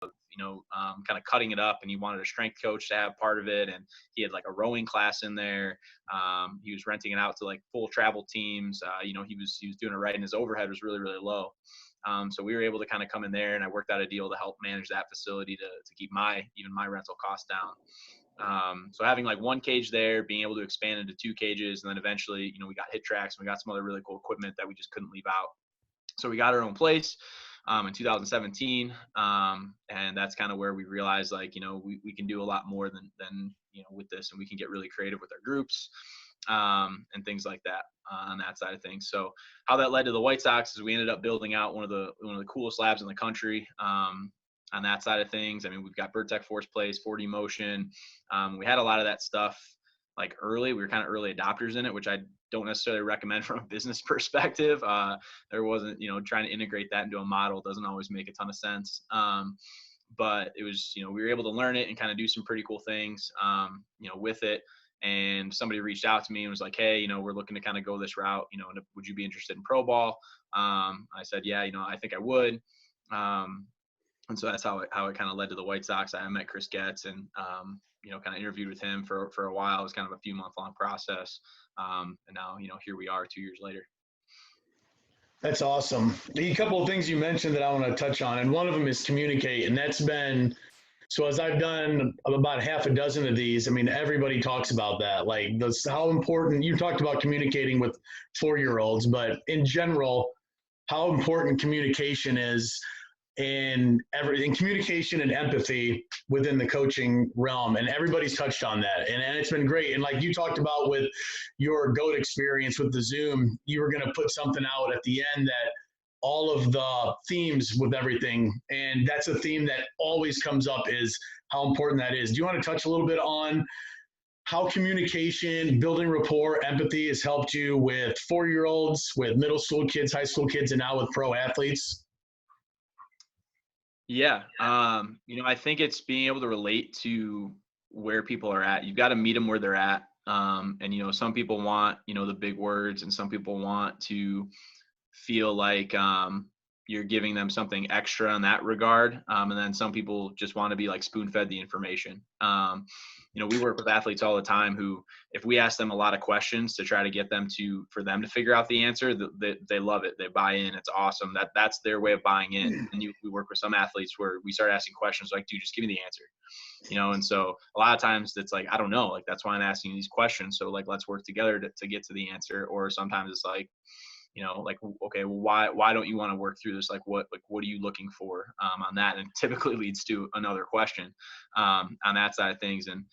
kind of cutting it up, and he wanted a strength coach to have part of it. And he had like a rowing class in there. He was renting it out to like full travel teams. He was doing it right, and his overhead was really, really low. So we were able to kind of come in there, and I worked out a deal to help manage that facility to keep my rental costs down. So having like one cage there, being able to expand into 2 cages, and then eventually, we got hit tracks, and we got some other really cool equipment that we just couldn't leave out. So we got our own place in 2017, and that's kind of where we realized, like, we can do a lot more than with this, and we can get really creative with our groups and things like that on that side of things. So how that led to the White Sox is we ended up building out one of the coolest labs in the country on that side of things. I mean, we've got Vertec Force Plays, 4D motion. We had a lot of that stuff like early. We were kind of early adopters in it, which I don't necessarily recommend from a business perspective. There wasn't, trying to integrate that into a model doesn't always make a ton of sense. But it was, we were able to learn it and kind of do some pretty cool things, with it. And somebody reached out to me and was like, hey, we're looking to kind of go this route, and would you be interested in pro ball? I said, yeah, I think I would. And so that's how it kind of led to the White Sox. I met Chris Getz and, kind of interviewed with him for a while. It was kind of a few month long process. And now, here we are 2 years later. That's awesome. A couple of things you mentioned that I want to touch on, and one of them is communicate. And that's been, so as I've done about half a dozen of these, I mean, everybody talks about that. Like how important, you talked about communicating with 4-year-olds, but in general, how important communication is in communication and empathy within the coaching realm. And everybody's touched on that. And it's been great. And like you talked about with your GOAT experience with the Zoom, you were going to put something out at the end that all of the themes with everything. And that's a theme that always comes up, is how important that is. Do you want to touch a little bit on how communication, building rapport, empathy has helped you with 4-year-olds, with middle school kids, high school kids, and now with pro athletes? Yeah. I think it's being able to relate to where people are at. You've got to meet them where they're at. And, some people want, the big words, and some people want to feel like you're giving them something extra in that regard. And then some people just want to be like spoon-fed the information. We work with athletes all the time who, if we ask them a lot of questions to try to get them for them to figure out the answer, they love it. They buy in. It's awesome. That's their way of buying in. And we work with some athletes where we start asking questions like, dude, just give me the answer. And so a lot of times it's like, I don't know, like, that's why I'm asking these questions. So like, let's work together to get to the answer. Or sometimes it's like, like, okay, well, why don't you want to work through this? Like, what are you looking for on that? And it typically leads to another question on that side of things. And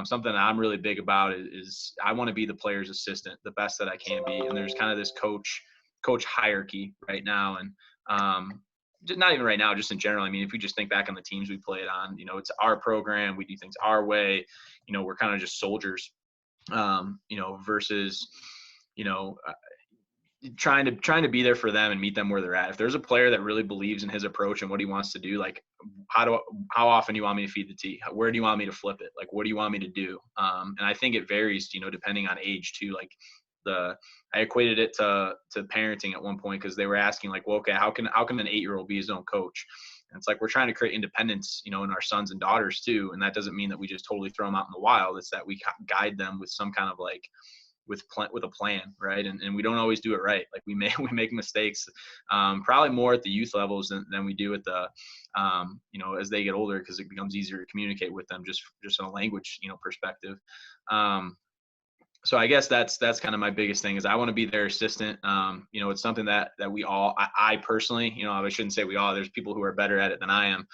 something that I'm really big about is I want to be the player's assistant, the best that I can be. And there's kind of this coach hierarchy right now. And not even right now, just in general. I mean, if we just think back on the teams we played on, it's our program, we do things our way, we're kind of just soldiers, versus, trying to be there for them and meet them where they're at. If there's a player that really believes in his approach and what he wants to do, like, how often do you want me to feed the tee? Where do you want me to flip it? Like, what do you want me to do? And I think it varies, depending on age too. Like I equated it to parenting at one point, because they were asking like, well, okay, how can an 8-year-old be his own coach? And it's like, we're trying to create independence, in our sons and daughters too. And that doesn't mean that we just totally throw them out in the wild. It's that we guide them with some kind of like, with a plan, right? And we don't always do it right. Like we make mistakes, probably more at the youth levels than we do at the, as they get older, because it becomes easier to communicate with them just in a language, perspective. So I guess that's kind of my biggest thing, is I want to be their assistant. It's something that we all, I personally, I shouldn't say we all, there's people who are better at it than I am.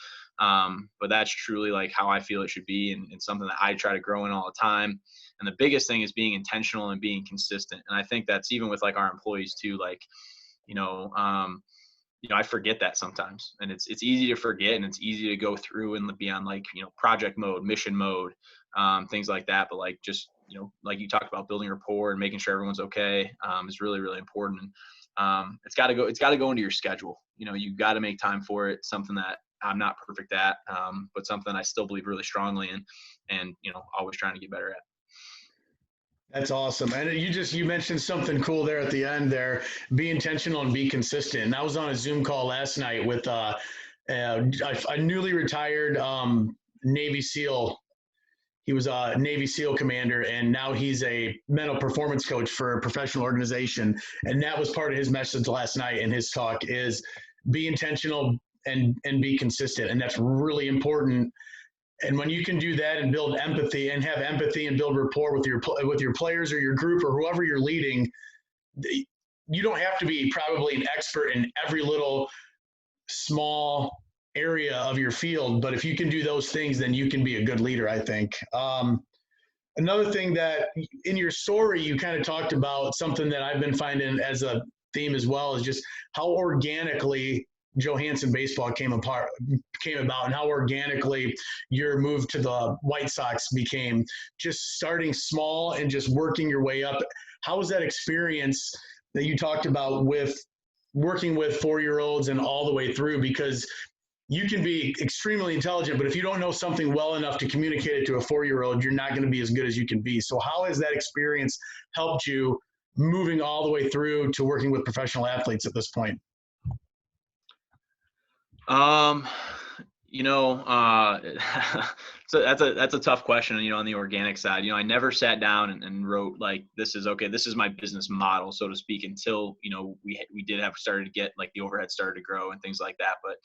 But that's truly like how I feel it should be, and something that I try to grow in all the time. And the biggest thing is being intentional and being consistent. And I think that's even with like our employees too, like, I forget that sometimes, and it's easy to forget, and it's easy to go through and be on like, project mode, mission mode, things like that. But like, just, like you talked about, building rapport and making sure everyone's okay, is really, really important. And it's got to go into your schedule. You've got to make time for it. Something that I'm not perfect at, but something I still believe really strongly in, and, always trying to get better at. That's awesome. And you mentioned something cool there at the end there, be intentional and be consistent. And I was on a Zoom call last night with A newly retired Navy SEAL. He was a Navy SEAL commander, and now he's a mental performance coach for a professional organization. And that was part of his message last night in his talk is be intentional and be consistent. And that's really important. And when you can do that and build empathy and have empathy and build rapport with your players or your group or whoever you're leading, you don't have to be probably an expert in every little small area of your field, but if you can do those things, then you can be a good leader, I think. Another thing that in your story, you kind of talked about something that I've been finding as a theme as well is just how organically Johansen Baseball came about and how organically your move to the White Sox became, just starting small and just working your way up. How was that experience that you talked about with working with 4-year-olds and all the way through? Because you can be extremely intelligent, but if you don't know something well enough to communicate it to a 4-year-old, you're not going to be as good as you can be. So how has that experience helped you moving all the way through to working with professional athletes at this point? You know, so that's a tough question, you know, on the organic side. You know, I never sat down and wrote like, this is my business model, so to speak, until, you know, we did have started to get like the overhead started to grow and things like that. But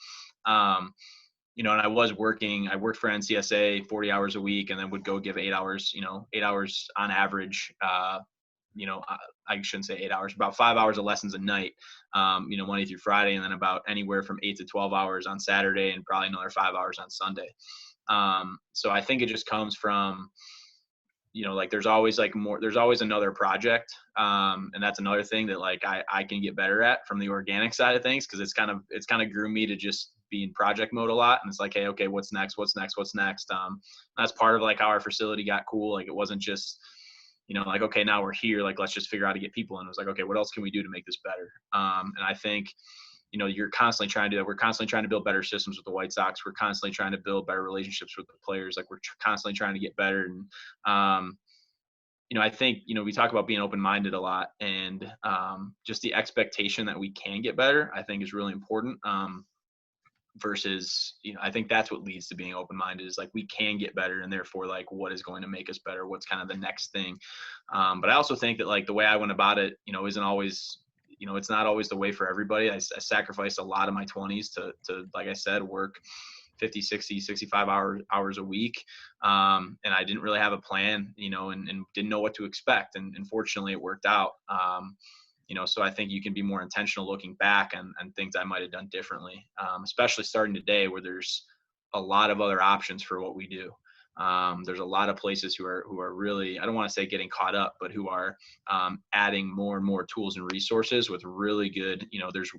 you know, and I worked for NCSA 40 hours a week and then would go give 8 hours, you know, 8 hours on average, you know, I shouldn't say 8 hours, about 5 hours of lessons a night, you know, Monday through Friday, and then about anywhere from 8 to 12 hours on Saturday and probably another 5 hours on Sunday. So I think it just comes from, you know, like there's always another project. And that's another thing that like I can get better at from the organic side of things. Cause it's kind of grew me to just be in project mode a lot. And it's like, hey, okay, what's next? That's part of like how our facility got cool. Like it wasn't just, you know, like, okay, now we're here. Like, let's just figure out how to get people in. It was like, okay, what else can we do to make this better? And I think, you know, you're constantly trying to do that. We're constantly trying to build better systems with the White Sox. We're constantly trying to build better relationships with the players. Like we're constantly trying to get better. And, you know, I think, you know, we talk about being open-minded a lot, and just the expectation that we can get better, I think is really important. Versus, you know, I think that's what leads to being open-minded is like, we can get better, and therefore like, what is going to make us better? What's kind of the next thing? But I also think that like the way I went about it, you know, isn't always, you know, it's not always the way for everybody. I sacrificed a lot of my 20s to, like I said, work 50, 60, 65 hours a week. And I didn't really have a plan, you know, and didn't know what to expect. And fortunately it worked out. You know, so I think you can be more intentional looking back and things I might've done differently, especially starting today where there's a lot of other options for what we do. There's a lot of places who are really, I don't want to say getting caught up, but who are adding more and more tools and resources with really good, you know, there's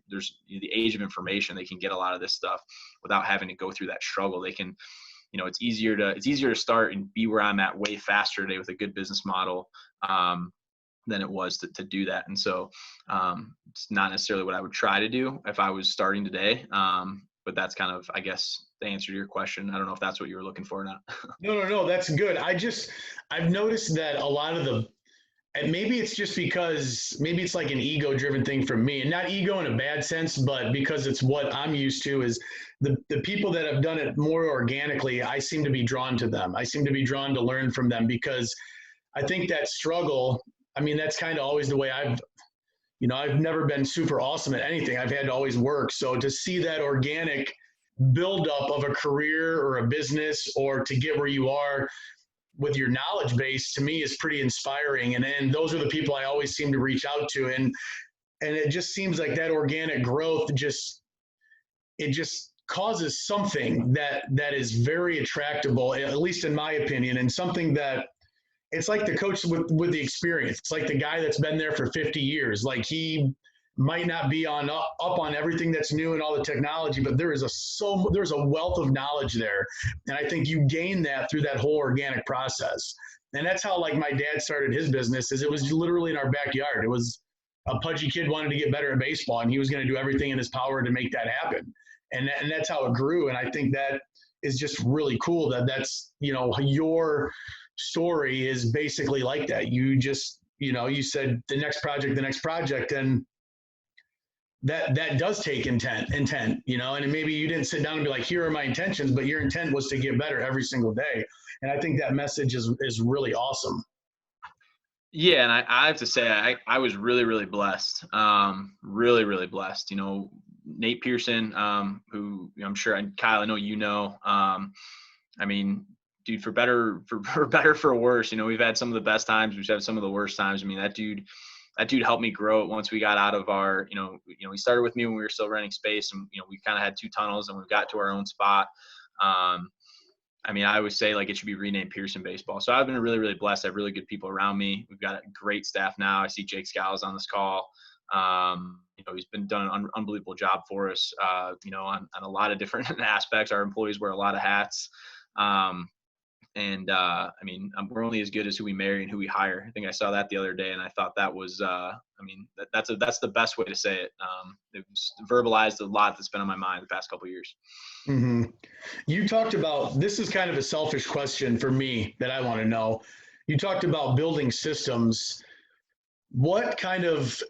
the age of information. They can get a lot of this stuff without having to go through that struggle. They can, you know, it's easier to start and be where I'm at way faster today with a good business model than it was to do that. And so it's not necessarily what I would try to do if I was starting today. But that's kind of, I guess, the answer to your question. I don't know if that's what you were looking for or not. No, that's good. I've noticed that a lot of and maybe it's just because maybe it's like an ego driven thing for me, and not ego in a bad sense, but because it's what I'm used to is the people that have done it more organically. I seem to be drawn to them. I seem to be drawn to learn from them because I think that struggle, I mean, that's kind of always the way I've never been super awesome at anything. I've had to always work. So to see that organic buildup of a career or a business or to get where you are with your knowledge base, to me, is pretty inspiring. And those are the people I always seem to reach out to. And it just seems like that organic growth just causes something that is very attractable, at least in my opinion, and something that it's like the coach with the experience. It's like the guy that's been there for 50 years. Like he might not be up on everything that's new and all the technology, but there's a wealth of knowledge there. And I think you gain that through that whole organic process. And that's how like my dad started his business, is it was literally in our backyard. It was a pudgy kid wanted to get better at baseball, and he was going to do everything in his power to make that happen. And that's how it grew. And I think that is just really cool that's, you know, your story is basically like that. You just, you know, you said the next project. And that does take intent, you know, and maybe you didn't sit down and be like, here are my intentions, but your intent was to get better every single day. And I think that message is really awesome. Yeah, and I have to say I was really, really blessed. Really, really blessed. You know, Nate Pearson, who I'm sure, and Kyle, I know you know. I mean, dude, for better for better for worse, you know, we've had some of the best times, we've had some of the worst times. I mean, that dude helped me grow it once we got out of our, he started with me when we were still renting space, and we kind of had two tunnels, and we got to our own spot. I mean, I always say like it should be renamed Pearson Baseball. So I've been really, really blessed. I have really good people around me. We've got a great staff now. I see Jake Scales on this call. He's been done an unbelievable job for us, on a lot of different aspects. Our employees wear a lot of hats. I mean, we're only as good as who we marry and who we hire. I think I saw that the other day, and I thought that was, that's the best way to say it. It was verbalized a lot that's been on my mind the past couple of years. Mm-hmm. You talked about, this is kind of a selfish question for me that I want to know. You talked about building systems. What kind of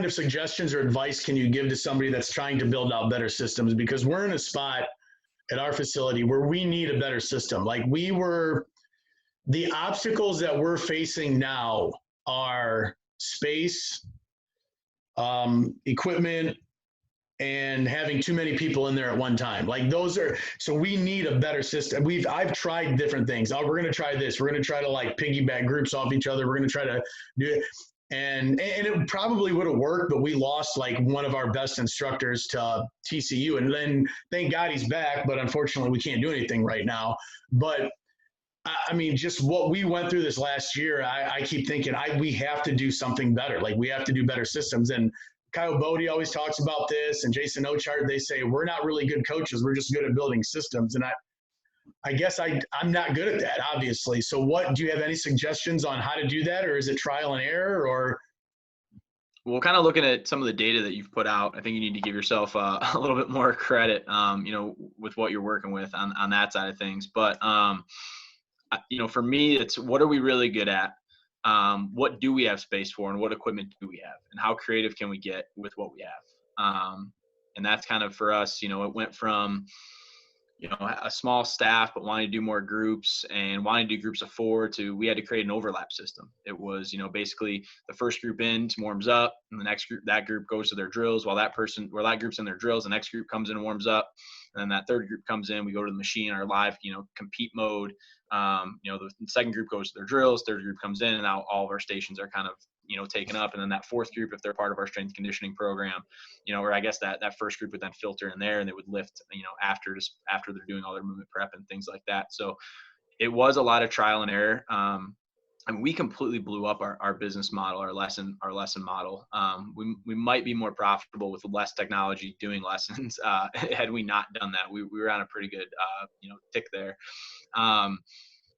suggestions or advice can you give to somebody that's trying to build out better systems? Because we're in a spot at our facility where we need a better system. Like the obstacles that we're facing now are space, equipment, and having too many people in there at one time. Like so we need a better system. I've tried different things. Oh, we're going to try this. We're going to try to like piggyback groups off each other. We're going to try to do it. And it probably would have worked, but we lost like one of our best instructors to TCU. And then thank God he's back, but unfortunately we can't do anything right now. But I mean, just what we went through this last year, I keep thinking we have to do something better. Like we have to do better systems. And Kyle Bodie always talks about this, and Jason Ochart, they say we're not really good coaches. We're just good at building systems. And I guess I'm not good at that, obviously. So do you have any suggestions on how to do that, or is it trial and error, or? Well, kind of looking at some of the data that you've put out, I think you need to give yourself a little bit more credit, with what you're working with on that side of things. But, for me, it's what are we really good at? What do we have space for, and what equipment do we have, and how creative can we get with what we have? And that's kind of for us, it went from, a small staff, but wanting to do more groups and wanting to do groups of 4 to we had to create an overlap system. It was, basically the first group in warms up, and the next group, that group goes to their drills while that group's in their drills, the next group comes in and warms up. And then that third group comes in, we go to the machine, our live, compete mode. The second group goes to their drills, third group comes in, and now all of our stations are kind of, taken up. And then that fourth group, if they're part of our strength conditioning program, or I guess that first group would then filter in there, and they would lift, after they're doing all their movement prep and things like that. So it was a lot of trial and error. And we completely blew up our business model, our lesson model. We might be more profitable with less technology doing lessons had we not done that. We were on a pretty good, tick there.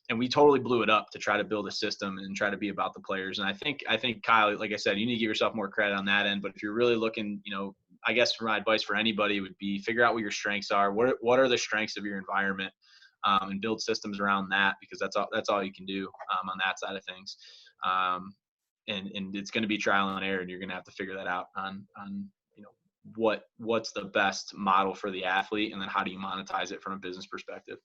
And we totally blew it up to try to build a system and try to be about the players. And I think Kyle, like I said, you need to give yourself more credit on that end. But if you're really looking, I guess my advice for anybody would be figure out what your strengths are. What are the strengths of your environment? And build systems around that, because that's all you can do on that side of things. And it's going to be trial and error, and you're going to have to figure that out on what's the best model for the athlete, and then how do you monetize it from a business perspective.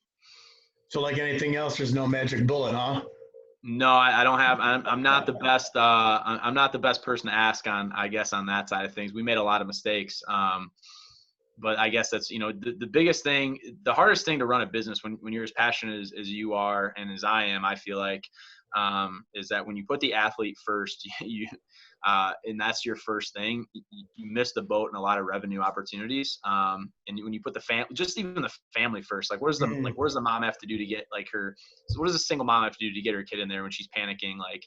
So like anything else, there's no magic bullet, huh? No, I don't have. I'm not the best. I'm not the best person to ask on, I guess, on that side of things. We made a lot of mistakes. But I guess that's, the biggest thing, the hardest thing to run a business when you're as passionate as you are and as I am, I feel like, is that when you put the athlete first, and that's your first thing, you miss the boat in a lot of revenue opportunities. And when you put just even the family first, like what does the mom have to do to get what does a single mom have to do to get her kid in there when she's panicking? Like,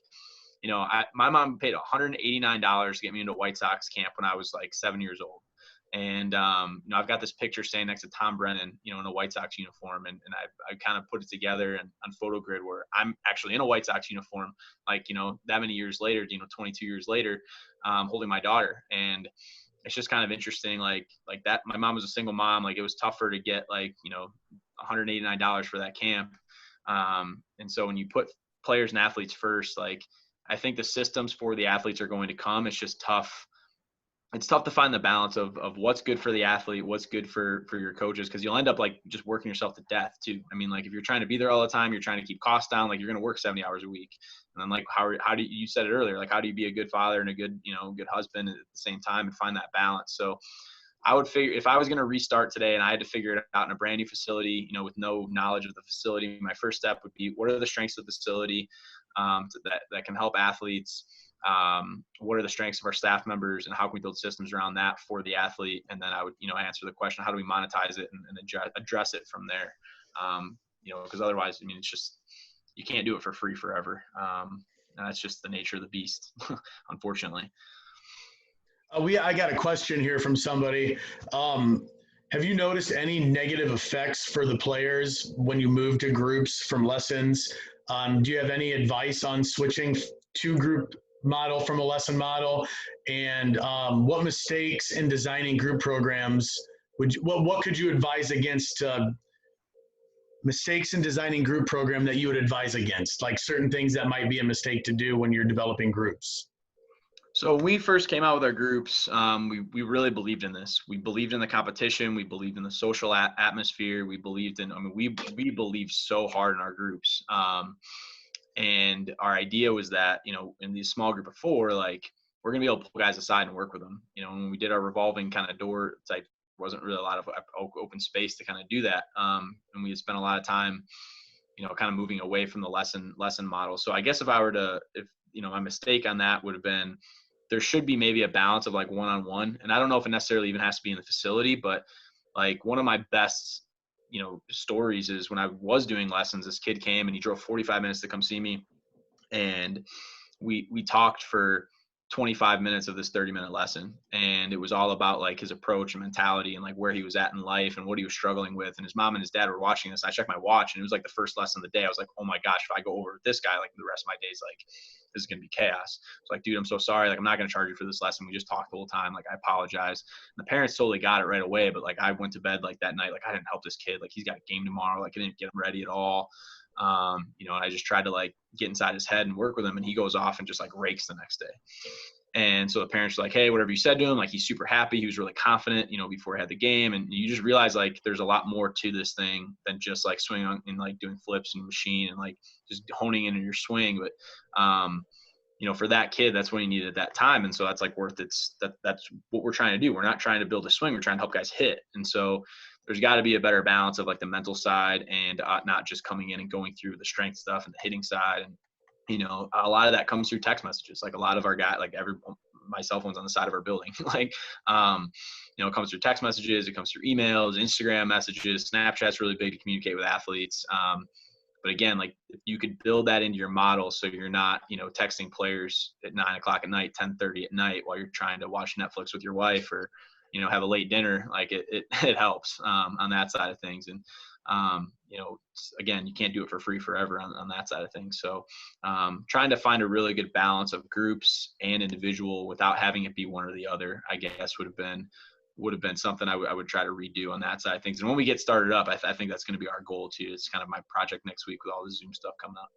my mom paid $189 to get me into White Sox camp when I was like 7 years old. And, I've got this picture standing next to Tom Brennan, in a White Sox uniform. And I kind of put it together and on PhotoGrid where I'm actually in a White Sox uniform, like, that many years later, 22 years later, holding my daughter. And it's just kind of interesting. Like that, my mom was a single mom. Like it was tougher to get $189 for that camp. And so when you put players and athletes first, like I think the systems for the athletes are going to come. It's just tough it's tough to find the balance of what's good for the athlete, what's good for your coaches, because you'll end up like just working yourself to death too. I mean, like if you're trying to be there all the time, you're trying to keep costs down, like you're going to work 70 hours a week. And then like how do you said it earlier, like how do you be a good father and a good, good husband at the same time and find that balance? So I would figure if I was going to restart today and I had to figure it out in a brand new facility, with no knowledge of the facility, my first step would be, what are the strengths of the facility that can help athletes? What are the strengths of our staff members, and how can we build systems around that for the athlete? And then I would, answer the question, how do we monetize it and address it from there? Because otherwise, I mean, it's just, you can't do it for free forever. And that's just the nature of the beast, unfortunately. I got a question here from somebody. Have you noticed any negative effects for the players when you move to groups from lessons? Do you have any advice on switching to group model from a lesson model? And what mistakes in designing group programs what could you advise against? Mistakes in designing group program that you would advise against, like certain things that might be a mistake to do when you're developing groups? So when we first came out with our groups, we really believed in this. We believed in the competition. We believed in the social atmosphere. We believed in, we believed so hard in our groups. And our idea was that, in these small group of 4, like we're going to be able to pull guys aside and work with them. When we did our revolving kind of door type, wasn't really a lot of open space to kind of do that. And we had spent a lot of time, kind of moving away from the lesson model. So I guess if my mistake on that would have been, there should be maybe a balance of like one-on-one. And I don't know if it necessarily even has to be in the facility, but like one of my best, stories is when I was doing lessons, this kid came and he drove 45 minutes to come see me. And we talked for 25 minutes of this 30-minute lesson. And it was all about like his approach and mentality and like where he was at in life and what he was struggling with. And his mom and his dad were watching this. I checked my watch and it was like the first lesson of the day. I was like, oh my gosh, if I go over with this guy, like the rest of my days, like this is going to be chaos. It's like, dude, I'm so sorry. Like, I'm not going to charge you for this lesson. We just talked the whole time. Like, I apologize. And the parents totally got it right away. But like, I went to bed like that night, like I didn't help this kid. Like he's got a game tomorrow. Like I didn't get him ready at all. And I just tried to like get inside his head and work with him. And he goes off and just like rakes the next day. And so the parents are like, hey, whatever you said to him, like he's super happy. He was really confident, before he had the game. And you just realize like there's a lot more to this thing than just like swinging on and like doing flips and machine and like just honing in on your swing. But, for that kid, that's what he needed at that time. And so that's like that's what we're trying to do. We're not trying to build a swing. We're trying to help guys hit. And so there's got to be a better balance of like the mental side and not just coming in and going through the strength stuff and the hitting side. And, a lot of that comes through text messages. Like a lot of our guys, like my cell phone's on the side of our building. Like, it comes through text messages, it comes through emails, Instagram messages, Snapchat's really big to communicate with athletes. But again, like if you could build that into your model, so you're not, texting players at 9:00 at night, 10:30 at night while you're trying to watch Netflix with your wife or, have a late dinner, like it helps on that side of things. And, again, you can't do it for free forever on that side of things. So trying to find a really good balance of groups and individual without having it be one or the other, I guess would have been something I would try to redo on that side of things. And when we get started up, I think that's going to be our goal too. It's kind of my project next week with all the Zoom stuff coming up.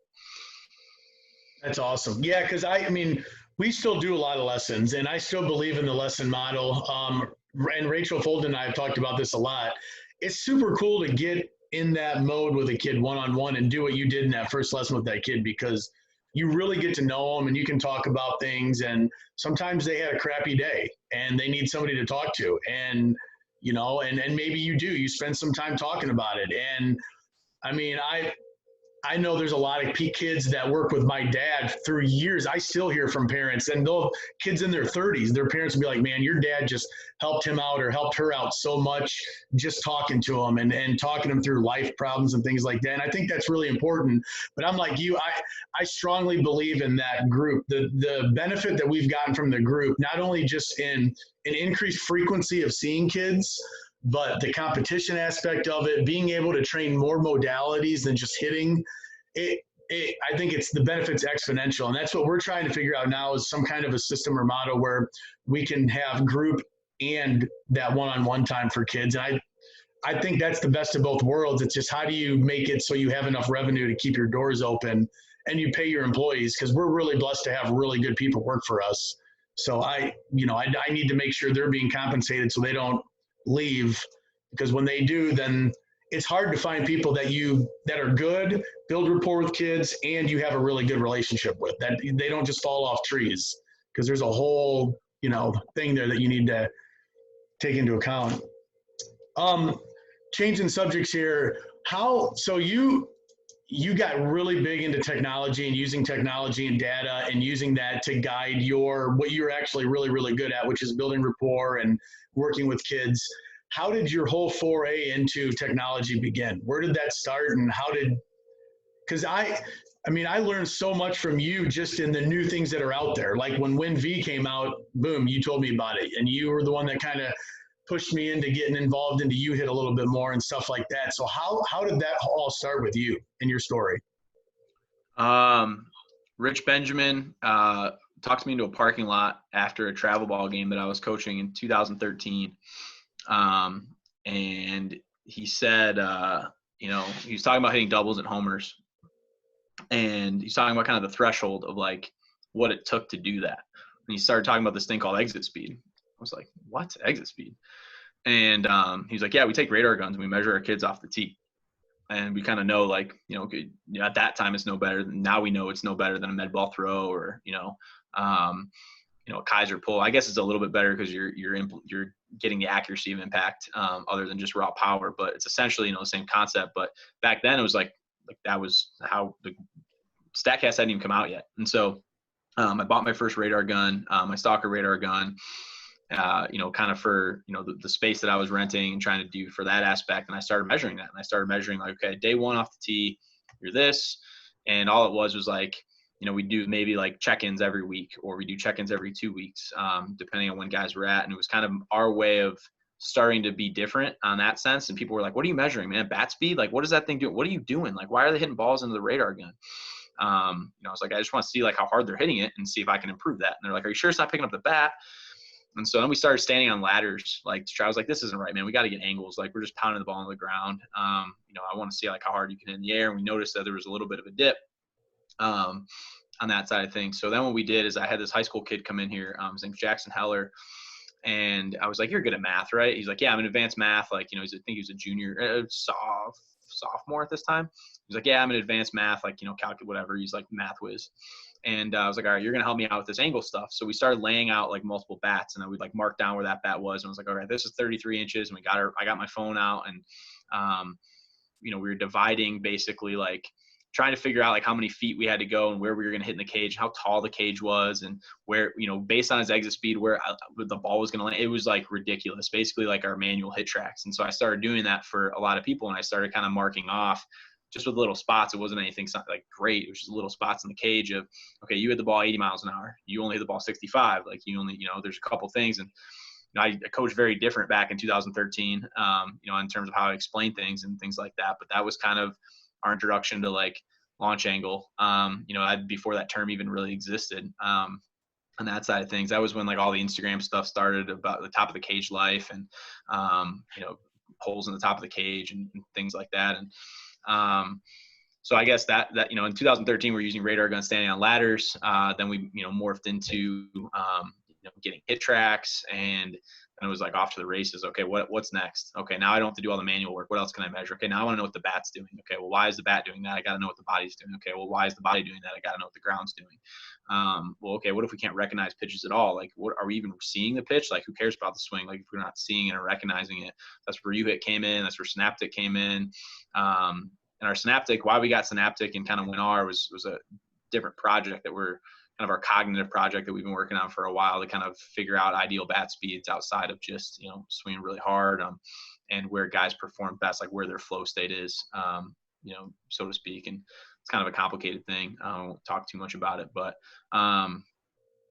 That's awesome. Yeah, because we still do a lot of lessons, and I still believe in the lesson model. And Rachel Folden and I have talked about this a lot. It's super cool to get in that mode with a kid one-on-one and do what you did in that first lesson with that kid, because you really get to know them and you can talk about things. And sometimes they had a crappy day and they need somebody to talk to. And, and maybe you spend some time talking about it. And I know there's a lot of kids that work with my dad through years. I still hear from parents, and those kids in their 30s, their parents will be like, man, your dad just helped him out or helped her out so much just talking to them and talking them through life problems and things like that. And I think that's really important. But I'm like you, I strongly believe in that group. The benefit that we've gotten from the group, not only just in an increased frequency of seeing kids, but the competition aspect of it, being able to train more modalities than just hitting, I think it's the benefits exponential. And that's what we're trying to figure out now, is some kind of a system or model where we can have group and that one-on-one time for kids. And I think that's the best of both worlds. It's just, how do you make it so you have enough revenue to keep your doors open and you pay your employees? Because we're really blessed to have really good people work for us. So I need to make sure they're being compensated so they don't leave, because when they do, then it's hard to find people that are good, build rapport with kids, and you have a really good relationship with, that they don't just fall off trees, because there's a whole, thing there that you need to take into account. Um, Changing subjects here. So you got really big into technology and using technology and data and using that to guide what you're actually really, really good at, which is building rapport and working with kids. How did your whole foray into technology begin? Where did that start, and because I learned so much from you just in the new things that are out there. Like when WinV came out, boom, you told me about it, and you were the one that kind of pushed me into getting involved into U-Hit a little bit more and stuff like that. So how did that all start with you and your story? Rich Benjamin talked me into a parking lot after a travel ball game that I was coaching in 2013. And he said, he was talking about hitting doubles and homers. And he's talking about kind of the threshold of like what it took to do that. And he started talking about this thing called exit speed. I was like, what? Exit speed? And he's like, yeah, we take radar guns and we measure our kids off the tee. And we kind of know, like, at that time it's no better than, now we know it's no better than a med ball throw or, a Kaiser pull. I guess it's a little bit better because you're getting the accuracy of impact other than just raw power, but it's essentially, the same concept. But back then it was like that was how the StatCast hadn't even come out yet. And so I bought my first radar gun, my Stalker radar gun, kind of for, the space that I was renting and trying to do for that aspect. And I started measuring that, and I started measuring like, okay, day one off the tee, you're this. And all it was like, we do maybe like check-ins every week, or we do check-ins every 2 weeks, depending on when guys were at. And it was kind of our way of starting to be different on that sense. And people were like, what are you measuring, man? Bat speed? Like, what does that thing do? What are you doing? Like, why are they hitting balls into the radar gun? I was like, I just want to see like how hard they're hitting it and see if I can improve that. And they're like, are you sure it's not picking up the bat? And so then we started standing on ladders, like to try. I was like, this isn't right, man. We got to get angles. Like, we're just pounding the ball on the ground. I want to see like how hard you can hit in the air. And we noticed that there was a little bit of a dip on that side of things. So then what we did is I had this high school kid come in here. His name's Jackson Heller. And I was like, you're good at math, right? He's like, yeah, I'm in advanced math. Like, I think he was a junior, sophomore at this time. He's like, yeah, I'm in advanced math, like, calculate, whatever. He's like math whiz. And I was like, all right, you're going to help me out with this angle stuff. So we started laying out like multiple bats, and then we'd like mark down where that bat was. And I was like, all right, this is 33 inches. And I got my phone out, and, we were dividing basically like trying to figure out like how many feet we had to go and where we were going to hit in the cage, how tall the cage was, and where, based on his exit speed, where the ball was going to land. It was like ridiculous, basically like our manual hit tracks. And so I started doing that for a lot of people, and I started kind of marking off just with little spots. It wasn't anything like great. It was just little spots in the cage of, okay, you hit the ball 80 miles an hour. You only hit the ball 65. Like, you only, there's a couple things. And I coached very different back in 2013, in terms of how I explain things and things like that. But that was kind of our introduction to like launch angle, before that term even really existed, on that side of things. That was when like all the Instagram stuff started about the top of the cage life and, holes in the top of the cage and things like that. And, so I guess that, in 2013, we're using radar guns standing on ladders. Then we, morphed into, getting hit tracks, and it was like off to the races. Okay, what's next? Okay, now I don't have to do all the manual work. What else can I measure? Okay, now I want to know what the bat's doing. Okay, well, why is the bat doing that? I got to know what the body's doing. Okay, well, why is the body doing that? I got to know what the ground's doing. Okay, what if we can't recognize pitches at all? Like, what are we even seeing the pitch? Like, who cares about the swing? Like, if we're not seeing it or recognizing it, that's where U-Hit came in. That's where Synaptic came in. And our Synaptic, why we got Synaptic and kind of WinR was a different project that we're kind of our cognitive project that we've been working on for a while to kind of figure out ideal bat speeds outside of just, swinging really hard, and where guys perform best, like where their flow state is, so to speak. And it's kind of a complicated thing. I won't talk too much about it, but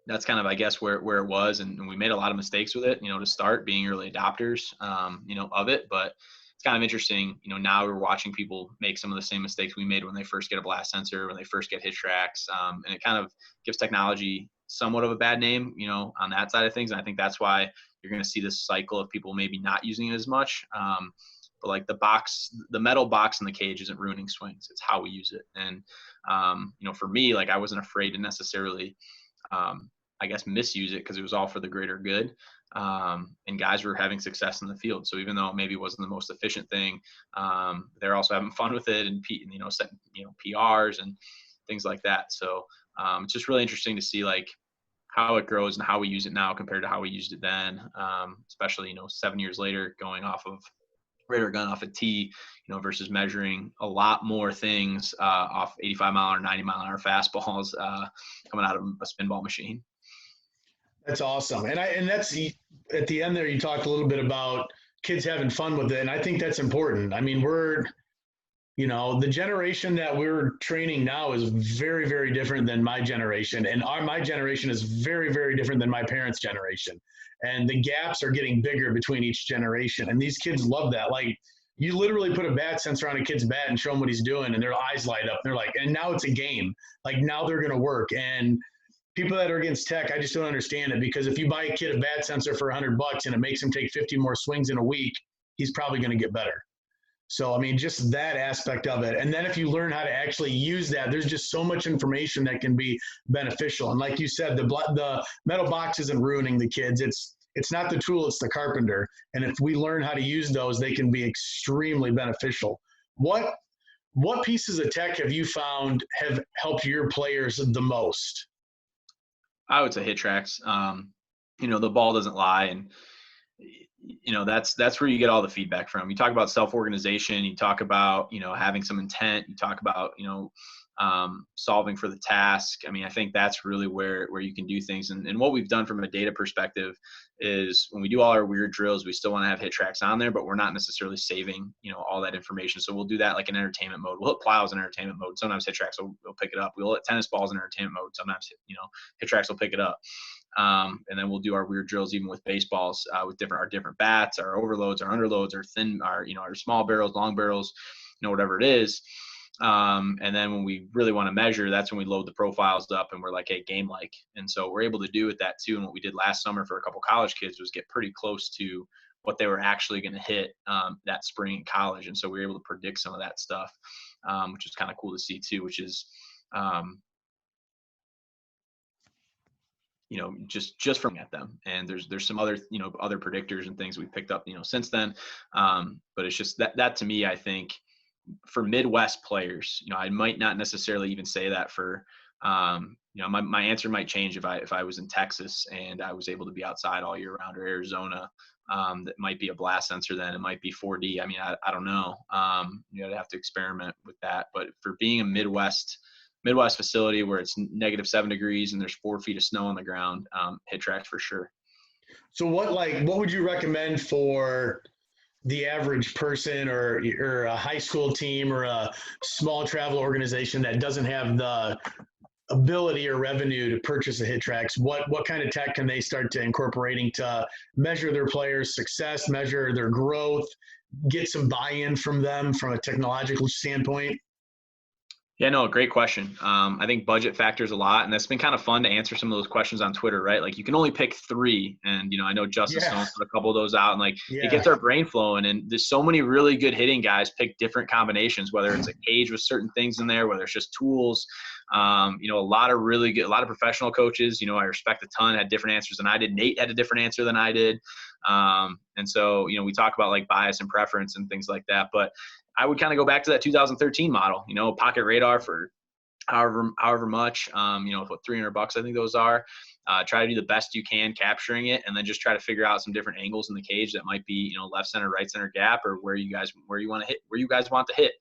that's kind of, I guess, where it was. And we made a lot of mistakes with it, to start being early adopters, of it. But it's kind of interesting, now we're watching people make some of the same mistakes we made when they first get a blast sensor, when they first get hit tracks. And it kind of gives technology somewhat of a bad name, on that side of things. And I think that's why you're going to see this cycle of people maybe not using it as much. But like the metal box in the cage isn't ruining swings. It's how we use it. And, for me, like, I wasn't afraid to necessarily, I guess, misuse it because it was all for the greater good. And guys were having success in the field. So even though it maybe wasn't the most efficient thing, they're also having fun with it and, setting, PRs and things like that. So it's just really interesting to see like how it grows and how we use it now compared to how we used it then. Especially, 7 years later, going off of radar gun off a tee, versus measuring a lot more things off 85-mile or 90-mile-an-hour fastballs coming out of a spin ball machine. That's awesome. And that's at the end there, you talked a little bit about kids having fun with it. And I think that's important. I mean, the generation that we're training now is very, very different than my generation. And my generation is very, very different than my parents' generation. And the gaps are getting bigger between each generation. And these kids love that. Like, you literally put a bat sensor on a kid's bat and show them what he's doing, and their eyes light up. They're like, and now it's a game. Like, now they're going to work. And people that are against tech, I just don't understand it, because if you buy a kid a bat sensor for $100 and it makes him take 50 more swings in a week, he's probably going to get better. So, I mean, just that aspect of it. And then if you learn how to actually use that, there's just so much information that can be beneficial. And like you said, the metal box isn't ruining the kids. It's not the tool, it's the carpenter. And if we learn how to use those, they can be extremely beneficial. What pieces of tech have you found have helped your players the most? I would say hit tracks. The ball doesn't lie, and that's where you get all the feedback from. You talk about self-organization, you talk about having some intent, you talk about solving for the task. I mean, I think that's really where you can do things. And what we've done from a data perspective is when we do all our weird drills, we still want to have hit tracks on there, but we're not necessarily saving all that information. So we'll do that like in entertainment mode. We'll hit plows in entertainment mode. Sometimes hit tracks will pick it up. We'll hit tennis balls in entertainment mode. Sometimes hit tracks will pick it up. And then we'll do our weird drills even with baseballs with our different bats, our overloads, our underloads, our thin, our small barrels, long barrels, whatever it is. And then when we really want to measure, that's when we load the profiles up and we're like, hey, game like. And so we're able to do with that too. And what we did last summer for a couple college kids was get pretty close to what they were actually going to hit that spring in college. And so we were able to predict some of that stuff, which is kind of cool to see too, which is, just from at them. And there's some other, other predictors and things we picked up, since then. But it's just that to me, I think for Midwest players, I might not necessarily even say that for, my answer might change if I was in Texas and I was able to be outside all year round, or Arizona. That might be a blast sensor then. It might be 4D. I mean, I don't know. I'd have to experiment with that. But for being a Midwest facility where it's -7 degrees and there's 4 feet of snow on the ground, hit tracks for sure. So what would you recommend for the average person or a high school team or a small travel organization that doesn't have the ability or revenue to purchase a hit tracks? What kind of tech can they start to incorporating to measure their players' success, measure their growth, get some buy-in from them from a technological standpoint? Yeah, no, great question. I think budget factors a lot, and that's been kind of fun to answer some of those questions on Twitter, right? Like you can only pick 3, and I know Justin Stone's put a couple of those out, and it gets our brain flowing. And there's so many really good hitting guys pick different combinations, whether it's a cage with certain things in there, whether it's just tools. A lot of professional coaches, I respect a ton, had different answers than I did. Nate had a different answer than I did. And so, we talk about like bias and preference and things like that, but I would kind of go back to that 2013 model, pocket radar for however much, what $300 I think those are. Try to do the best you can capturing it, and then just try to figure out some different angles in the cage that might be, left center, right center gap, or where you guys want to hit.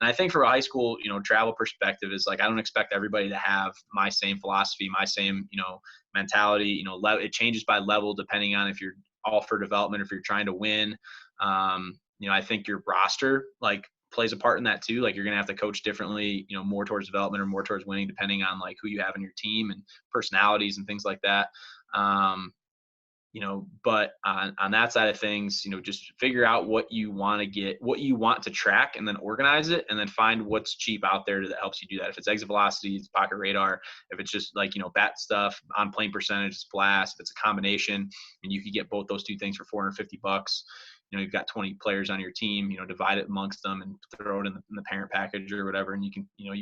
And I think for a high school, travel perspective is like, I don't expect everybody to have my same philosophy, my same, mentality. It changes by level depending on if you're all for development, if you're trying to win. I think your roster plays a part in that too. Like you're going to have to coach differently, more towards development or more towards winning, depending on like who you have in your team and personalities and things like that. But on that side of things, just figure out what you want to track, and then organize it, and then find what's cheap out there that helps you do that. If it's exit velocity, it's pocket radar. If it's just like, bat stuff, on plane percentage, it's blast. If it's a combination, and you could get both those two things for $450, you've got 20 players on your team, divide it amongst them and throw it in the parent package or whatever. And you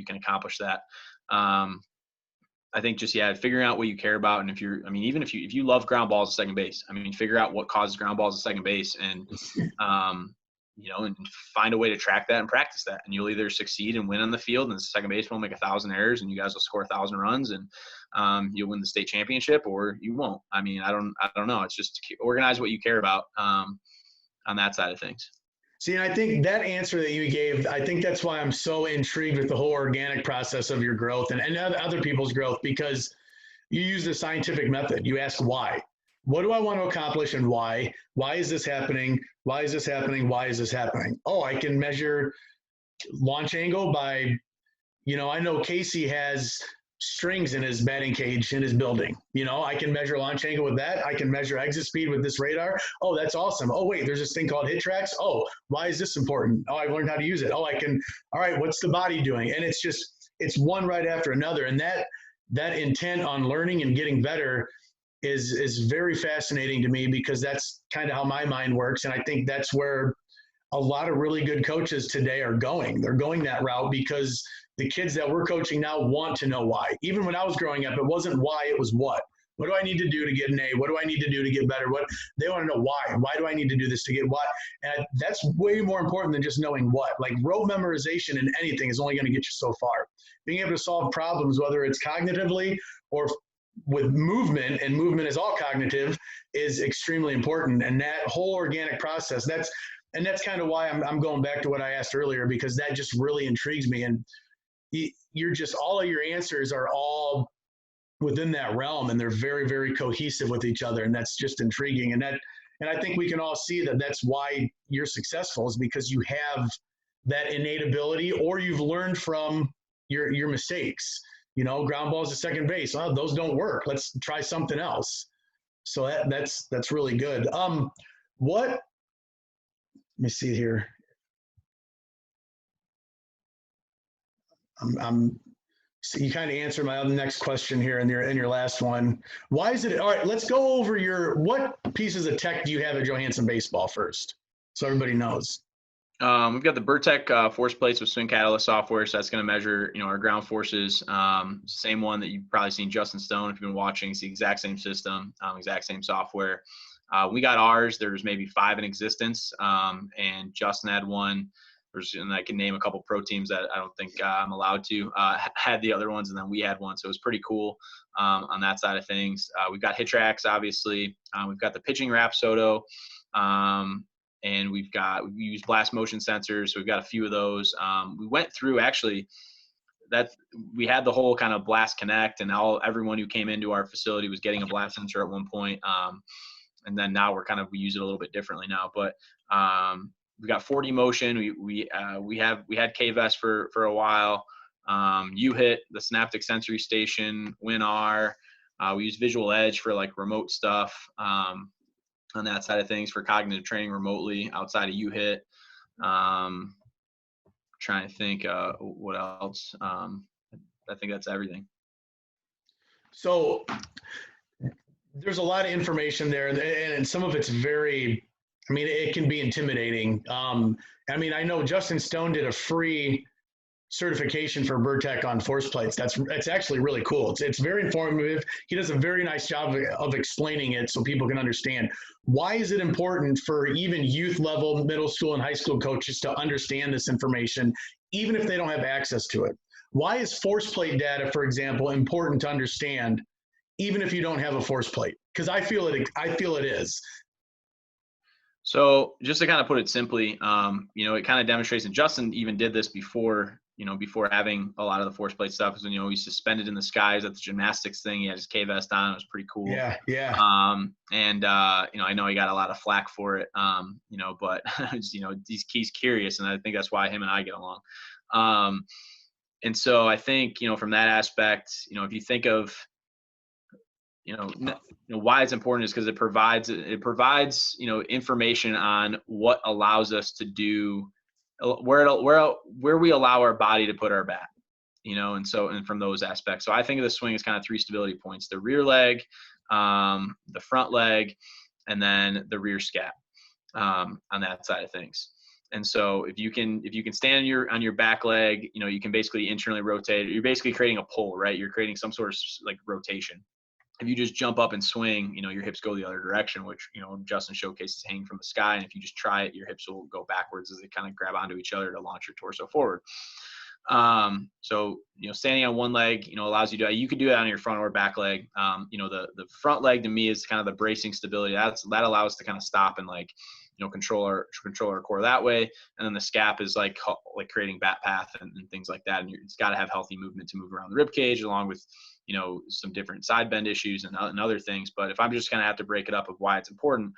can accomplish that. I think just, yeah, figuring out what you care about. And even if you love ground balls at second base, figure out what causes ground balls at second base, and, and find a way to track that and practice that. And you'll either succeed and win on the field, and the second baseman will make 1,000 errors and you guys will score 1,000 runs, and you'll win the state championship, or you won't. I don't know. It's just organize what you care about on that side of things. See, and I think that answer that you gave, I think that's why I'm so intrigued with the whole organic process of your growth and other people's growth, because you use the scientific method. You ask why. What do I want to accomplish and why? Why is this happening? Why is this happening? Why is this happening? Oh, I can measure launch angle by, I know Casey has strings in his batting cage in his building. I can measure launch angle with that. I can measure exit speed with this radar. Oh, that's awesome. Oh, wait, there's this thing called hit tracks. Oh, why is this important? Oh, I've learned how to use it. Oh, all right, what's the body doing? And it's one right after another. And that intent on learning and getting better is very fascinating to me, because that's kind of how my mind works. And I think that's where a lot of really good coaches today are going. They're going that route because the kids that we're coaching now want to know why. Even when I was growing up, it wasn't why, it was what. What do I need to do to get an A? What do I need to do to get better? They want to know why. Why do I need to do this to get what? And that's way more important than just knowing what. Like, rote memorization in anything is only going to get you so far. Being able to solve problems, whether it's cognitively or with movement, and movement is all cognitive, is extremely important. And that whole organic process, that's kind of why I'm going back to what I asked earlier, because that just really intrigues me. And you're just, all of your answers are all within that realm, and they're very, very cohesive with each other. And that's just intriguing. And I think we can all see that that's why you're successful, is because you have that innate ability, or you've learned from your mistakes. Ground balls to second base. Oh, those don't work. Let's try something else. So that's really good. Let me see here. So you kind of answered my other next question here in your last one. Why is it? All right, let's go over what pieces of tech do you have at Johansen Baseball first, so everybody knows. We've got the Burtech force plates with swing catalyst software, so that's going to measure, our ground forces. Same one that you've probably seen Justin Stone, if you've been watching. It's the exact same system, exact same software. We got ours. There's maybe 5 in existence, and Justin had one. And I can name a couple pro teams that I don't think I'm allowed to had the other ones, and then we had one, so it was pretty cool on that side of things. We've got hit tracks, obviously. We've got the pitching Rapsodo. And we use blast motion sensors. So we've got a few of those. We went through, actually, that we had the whole kind of blast connect, and everyone who came into our facility was getting a blast sensor at one point. And then now we use it a little bit differently now, but we got 4D motion. We had KVS for a while. U-Hit, the Synaptic Sensory Station, WinR. We use Visual Edge for like remote stuff. On that side of things for cognitive training remotely outside of U-Hit. Trying to think what else. I think that's everything. So there's a lot of information there, and some of it's very, it can be intimidating. I know Justin Stone did a free certification for Burtech on force plates. That's actually really cool. It's very informative. He does a very nice job of explaining it so people can understand. Why is it important for even youth level, middle school and high school coaches to understand this information, even if they don't have access to it? Why is force plate data, for example, important to understand, even if you don't have a force plate? Because I feel it is. So just to kind of put it simply, it kind of demonstrates, and Justin even did this before having a lot of the force plate stuff, is when, he's suspended in the skies at the gymnastics thing. He had his K-vest on. It was pretty cool. Yeah. I know he got a lot of flack for it, but, he's curious, and I think that's why him and I get along. And so I think, from that aspect, if you think of, why it's important is because it provides information on what allows us to do, where we allow our body to put our bat, and from those aspects. So I think of the swing as kind of 3 stability points: the rear leg, the front leg, and then the rear scat on that side of things. And so if you can stand on your back leg, you can basically internally rotate. You're basically creating a pull, right? You're creating some sort of like rotation. If you just jump up and swing, your hips go the other direction, which, Justin showcases hanging from the sky. And if you just try it, your hips will go backwards as they kind of grab onto each other to launch your torso forward. So, standing on one leg, allows you you could do that on your front or back leg. The front leg to me is kind of the bracing stability. That allows us to kind of stop and control our core that way. And then the scap is like creating bat path and things like that. And it's got to have healthy movement to move around the rib cage, along with, some different side bend issues and other things. But if I'm just going to have to break it up of why it's important,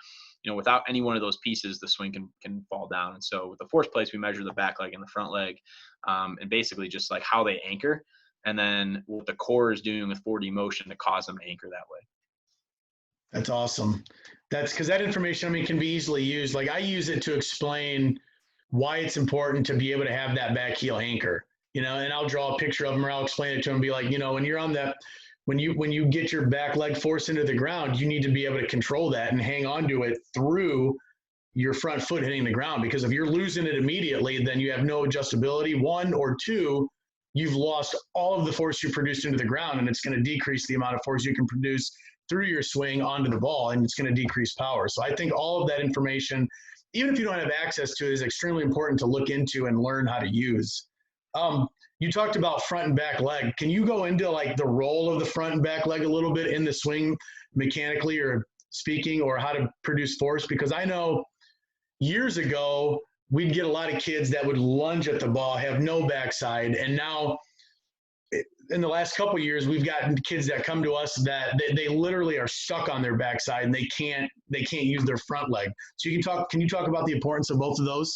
without any one of those pieces, the swing can fall down. And so with the force plates, we measure the back leg and the front leg, and basically just like how they anchor, and then what the core is doing with 4D motion to cause them to anchor that way. That's awesome. That's because that information, can be easily used. Like I use it to explain why it's important to be able to have that back heel anchor, and I'll draw a picture of them, or I'll explain it to them, be like, when you're on that, when you get your back leg forced into the ground, you need to be able to control that and hang on to it through your front foot hitting the ground. Because if you're losing it immediately, then you have no adjustability, one, or two, you've lost all of the force you produced into the ground, and it's going to decrease the amount of force you can produce through your swing onto the ball, and it's going to decrease power. So I think all of that information, even if you don't have access to it, is extremely important to look into and learn how to use. You talked about front and back leg. Can you go into like the role of the front and back leg a little bit in the swing mechanically or speaking, or how to produce force? Because I know years ago, we'd get a lot of kids that would lunge at the ball, have no backside. And now in the last couple of years, we've gotten kids that come to us that they literally are stuck on their backside and they can't use their front leg. So can you talk about the importance of both of those?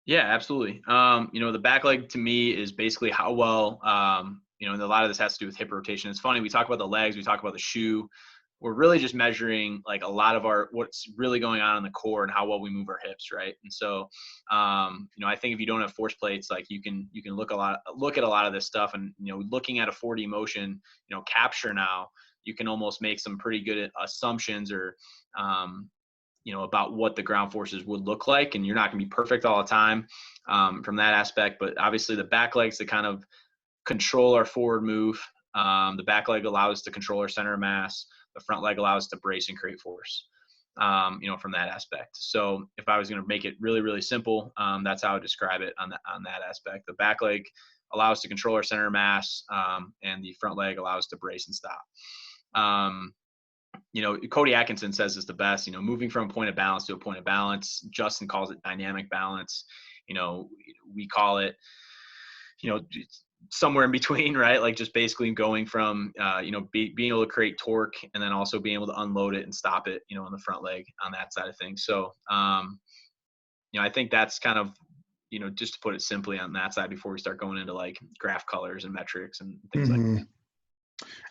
Yeah, absolutely. The back leg to me is basically how well, and a lot of this has to do with hip rotation. It's funny. We talk about the legs, we talk about the shoe. We're really just measuring like a lot of what's really going on in the core and how well we move our hips. Right. And so, I think if you don't have force plates, like you can look at a lot of this stuff, and, looking at a 4D motion, capture now, you can almost make some pretty good assumptions or, about what the ground forces would look like. And you're not going to be perfect all the time from that aspect. But obviously the back legs to kind of control our forward move. The back leg allows us to control our center of mass. The front leg allows us to brace and create force, from that aspect. So if I was going to make it really, really simple, that's how I would describe it on that aspect. The back leg allows us to control our center of mass, and the front leg allows us to brace and stop. Cody Atkinson says it's the best, moving from a point of balance to a point of balance. Justin calls it dynamic balance. We call it, somewhere in between, right? Like just basically going from, being able to create torque and then also being able to unload it and stop it, on the front leg on that side of things. So, I think that's kind of, just to put it simply on that side before we start going into like graph colors and metrics and things like that.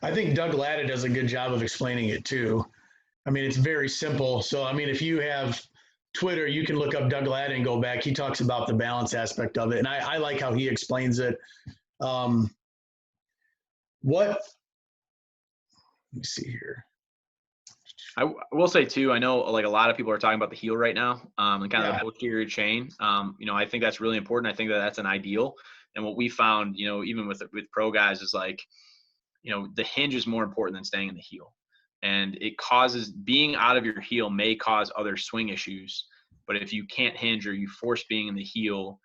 I think Doug Latta does a good job of explaining it too. It's very simple. So, if you have Twitter, you can look up Doug Latta and go back. He talks about the balance aspect of it. And I like how he explains it. Let me see here. I will say too, I know like a lot of people are talking about the heel right now, and kind of the posterior chain. I think that's really important. I think that's an ideal. And what we found, even with pro guys is like, the hinge is more important than staying in the heel. And it causes being out of your heel may cause other swing issues. But if you can't hinge or you force being in the heel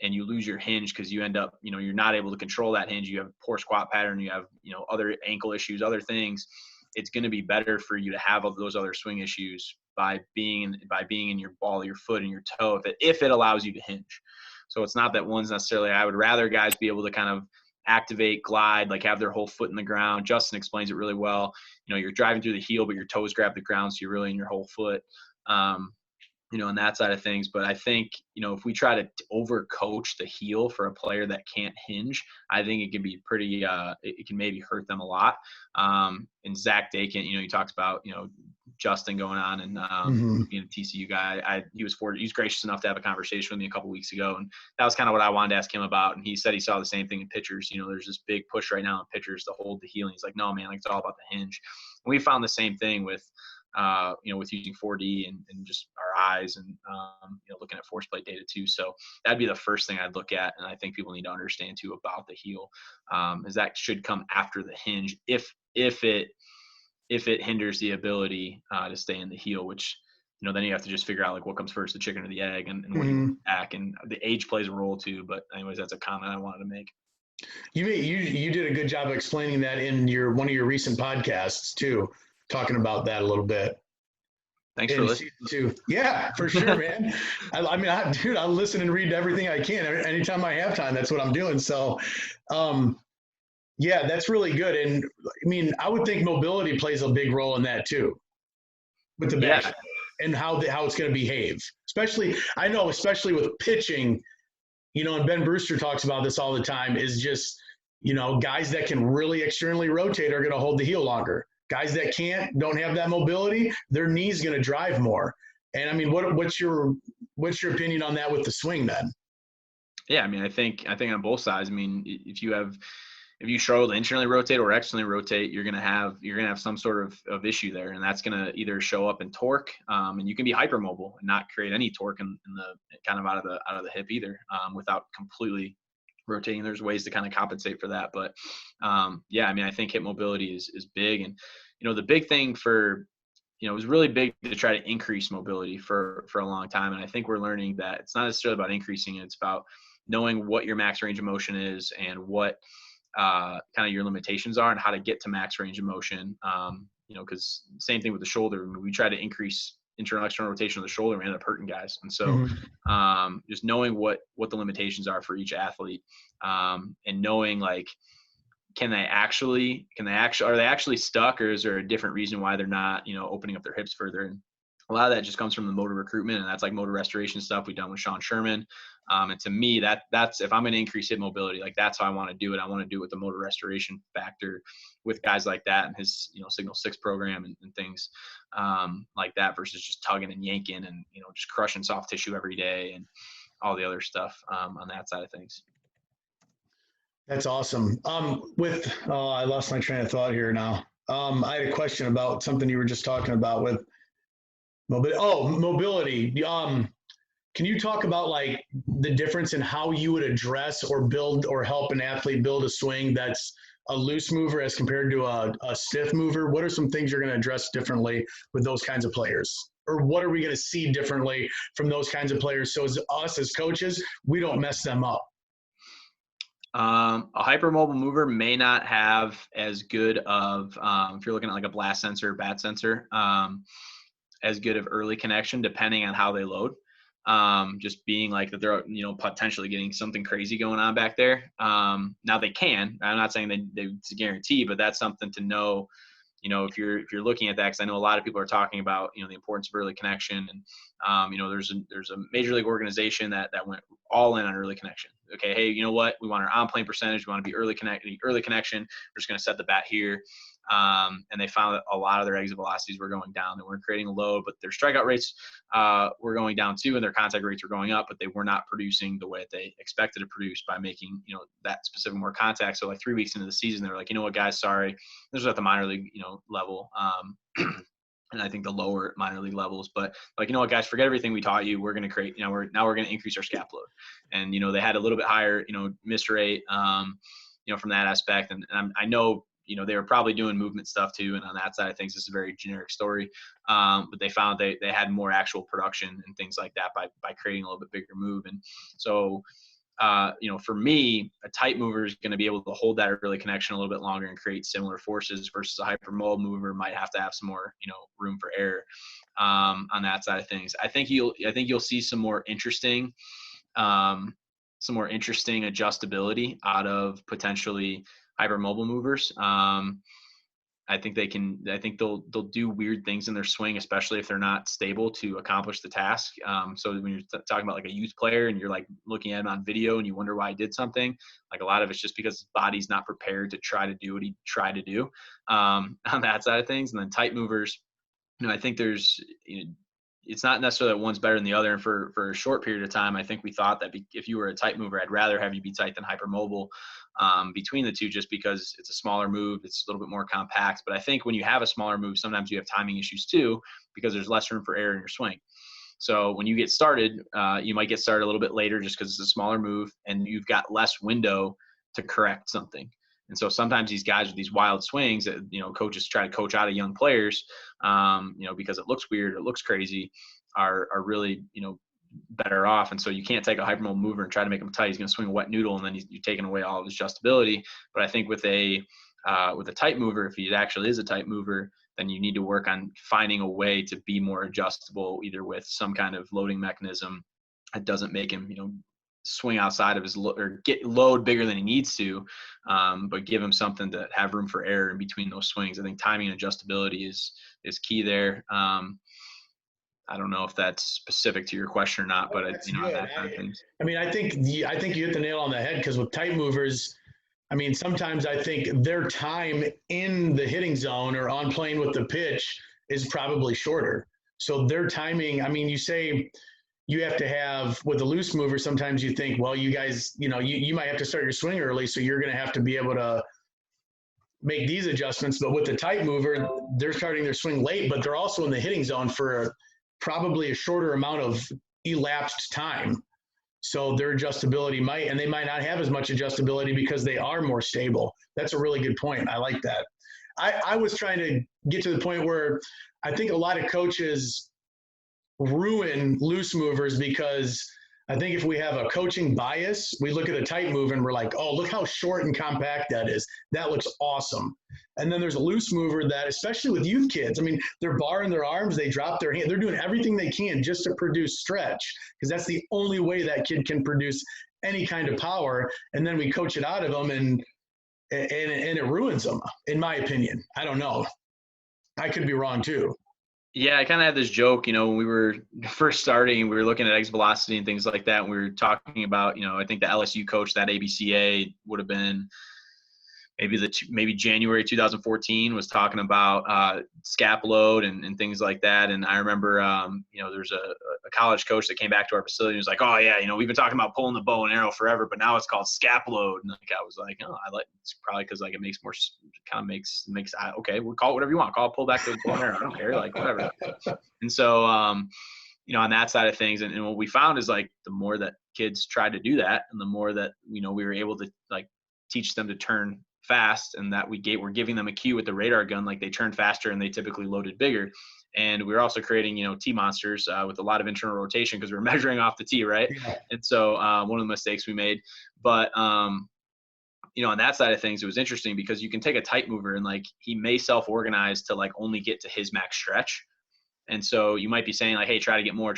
and you lose your hinge because you end up, you're not able to control that hinge, you have poor squat pattern, you have, other ankle issues, other things, it's going to be better for you to have those other swing issues by being in your ball, your foot and your toe, if it allows you to hinge. So it's not that one's necessarily, I would rather guys be able to kind of activate, glide, like have their whole foot in the ground. Justin explains it really well. You're driving through the heel, but your toes grab the ground. So you're really in your whole foot, on that side of things. But I think, if we try to over coach the heel for a player that can't hinge, I think it can be pretty, it can maybe hurt them a lot. And Zach Dakin, he talks about, Justin going on and being a TCU guy. He was gracious enough to have a conversation with me a couple weeks ago, and that was kind of what I wanted to ask him about. And he said he saw the same thing in pitchers. There's this big push right now in pitchers to hold the heel. And he's like, no, man, like it's all about the hinge. And we found the same thing with with using 4D and just our eyes and, looking at force plate data too. So that'd be the first thing I'd look at. And I think people need to understand too about the heel, is that should come after the hinge if it hinders the ability to stay in the heel, which, then you have to just figure out like what comes first, the chicken or the egg, and what you Mm-hmm. back, and the age plays a role too. But anyways, that's a comment I wanted to make. You did a good job of explaining that in one of your recent podcasts too, talking about that a little bit. Thanks for listening. Season 2. Yeah, for sure, man. Dude, I listen and read everything I can. Anytime I have time, that's what I'm doing. So, yeah, that's really good. And I mean, I would think mobility plays a big role in that too, with the back and how it's going to behave. Especially with pitching, and Ben Brewster talks about this all the time, is just, guys that can really externally rotate are going to hold the heel longer. Guys that don't have that mobility, their knee's going to drive more. And I mean, what's your opinion on that with the swing then? Yeah, I mean, I think on both sides. I mean, if you struggle to internally rotate or externally rotate, you're gonna have some sort of issue there, and that's gonna either show up in torque, and you can be hypermobile and not create any torque in the kind of out of the hip either, without completely rotating. There's ways to kind of compensate for that, but yeah, I mean, I think hip mobility is big, and the big thing for it was really big to try to increase mobility for a long time, and I think we're learning that it's not necessarily about increasing it; it's about knowing what your max range of motion is and what kind of your limitations are and how to get to max range of motion. Because same thing with the shoulder. I mean, we try to increase internal external rotation of the shoulder, we end up hurting guys. And so just knowing what the limitations are for each athlete, and knowing like, are they actually stuck, or is there a different reason why they're not, opening up their hips further? And a lot of that just comes from the motor recruitment, and that's like motor restoration stuff we've done with Sean Sherman. And to me, that's if I'm going to increase hip mobility, like that's how I want to do it. I want to do it with the motor restoration factor with guys like that and his, Signal 6 program and things like that, versus just tugging and yanking and, just crushing soft tissue every day and all the other stuff on that side of things. That's awesome. I lost my train of thought here now. I had a question about something you were just talking about with mobility. Can you talk about like the difference in how you would address or build or help an athlete build a swing that's a loose mover as compared to a stiff mover? What are some things you're going to address differently with those kinds of players? Or what are we going to see differently from those kinds of players so as us as coaches, we don't mess them up? A hypermobile mover may not have as good of, if you're looking at like a blast sensor, bat sensor, as good of early connection, depending on how they load. Just being like that they're, potentially getting something crazy going on back there. Now they can, I'm not saying it's a guarantee, but that's something to know, if you're looking at that, because I know a lot of people are talking about, the importance of early connection. And, there's a major league organization that went all in on early connection. Okay. Hey, you know what? We want our on plane percentage. We want to be early connection. We're just going to set the bat here. And they found that a lot of their exit velocities were going down. They weren't creating a load, but their strikeout rates were going down too, and their contact rates were going up, but they were not producing the way that they expected to produce by making, that specific more contact. So like 3 weeks into the season, they were like, you know what, guys, sorry. This was at the minor league, level. And I think the lower minor league levels, but like, you know what, guys, forget everything we taught you. We're going to create, we're going to increase our scap load. And, they had a little bit higher, miss rate, from that aspect. And I know, they were probably doing movement stuff too. And on that side of things, it's a very generic story. But they found they had more actual production and things like that by creating a little bit bigger move. And so, for me, a tight mover is going to be able to hold that early connection a little bit longer and create similar forces, versus a hypermobile mover might have to have some more, room for error on that side of things. I think you'll see some more interesting adjustability out of potentially hypermobile movers. I think they'll do weird things in their swing, especially if they're not stable to accomplish the task. So when you're talking about like a youth player and you're like looking at him on video and you wonder why he did something, like a lot of it's just because his body's not prepared to try to do what he tried to do on that side of things. And then tight movers, I think there's it's not necessarily that one's better than the other. And for a short period of time, I think we thought that if you were a tight mover, I'd rather have you be tight than hypermobile between the two, just because it's a smaller move. It's a little bit more compact. But I think when you have a smaller move, sometimes you have timing issues too, because there's less room for error in your swing. So when you get started, you might get started a little bit later just because it's a smaller move and you've got less window to correct something. And so sometimes these guys with these wild swings that, coaches try to coach out of young players, because it looks weird, it looks crazy, are really, better off. And so you can't take a hypermobile mover and try to make him tight. He's going to swing a wet noodle, and then you're taking away all of his adjustability. But I think with a tight mover, if he actually is a tight mover, then you need to work on finding a way to be more adjustable, either with some kind of loading mechanism that doesn't make him, swing outside of his or get load bigger than he needs to, but give him something to have room for error in between those swings. I think timing and adjustability is key there. I don't know if that's specific to your question or not, but that kind of things. I mean, I think you hit the nail on the head, because with tight movers, I mean, sometimes I think their time in the hitting zone or on playing with the pitch is probably shorter. So their timing, I mean, you say you have to have, with a loose mover, sometimes you think, well, you guys, you might have to start your swing early, so you're going to have to be able to make these adjustments. But with the tight mover, they're starting their swing late, but they're also in the hitting zone for probably a shorter amount of elapsed time. So their adjustability they might not have as much adjustability because they are more stable. That's a really good point. I like that. I was trying to get to the point where I think a lot of coaches ruin loose movers, because I think if we have a coaching bias, we look at a tight move and we're like, oh, look how short and compact that is. That looks awesome. And then there's a loose mover that, especially with youth kids, I mean, they're barring their arms, they drop their hand, they're doing everything they can just to produce stretch, because that's the only way that kid can produce any kind of power. And then we coach it out of them, and it ruins them, in my opinion. I don't know. I could be wrong too. Yeah, I kind of had this joke, when we were first starting, we were looking at exit velocity and things like that. And we were talking about, I think the LSU coach, that ABCA would have been maybe January 2014, was talking about scap load and things like that. And I remember, there's a college coach that came back to our facility and was like, oh yeah, we've been talking about pulling the bow and arrow forever, but now it's called scap load. And I was like, oh, it's probably because it makes more, kind of makes okay, we'll call it whatever you want. Call it pull back to the bow and arrow. I don't care, whatever. And so, on that side of things, and what we found is the more that kids tried to do that, and the more that, we were able to teach them to turn fast, and that we're giving them a cue with the radar gun, they turn faster and they typically loaded bigger. And we were also creating, tee monsters with a lot of internal rotation, because we were measuring off the tee, right? Yeah. And so one of the mistakes we made, but on that side of things, it was interesting because you can take a tight mover and he may self-organize to only get to his max stretch. And so you might be saying hey, try to get more.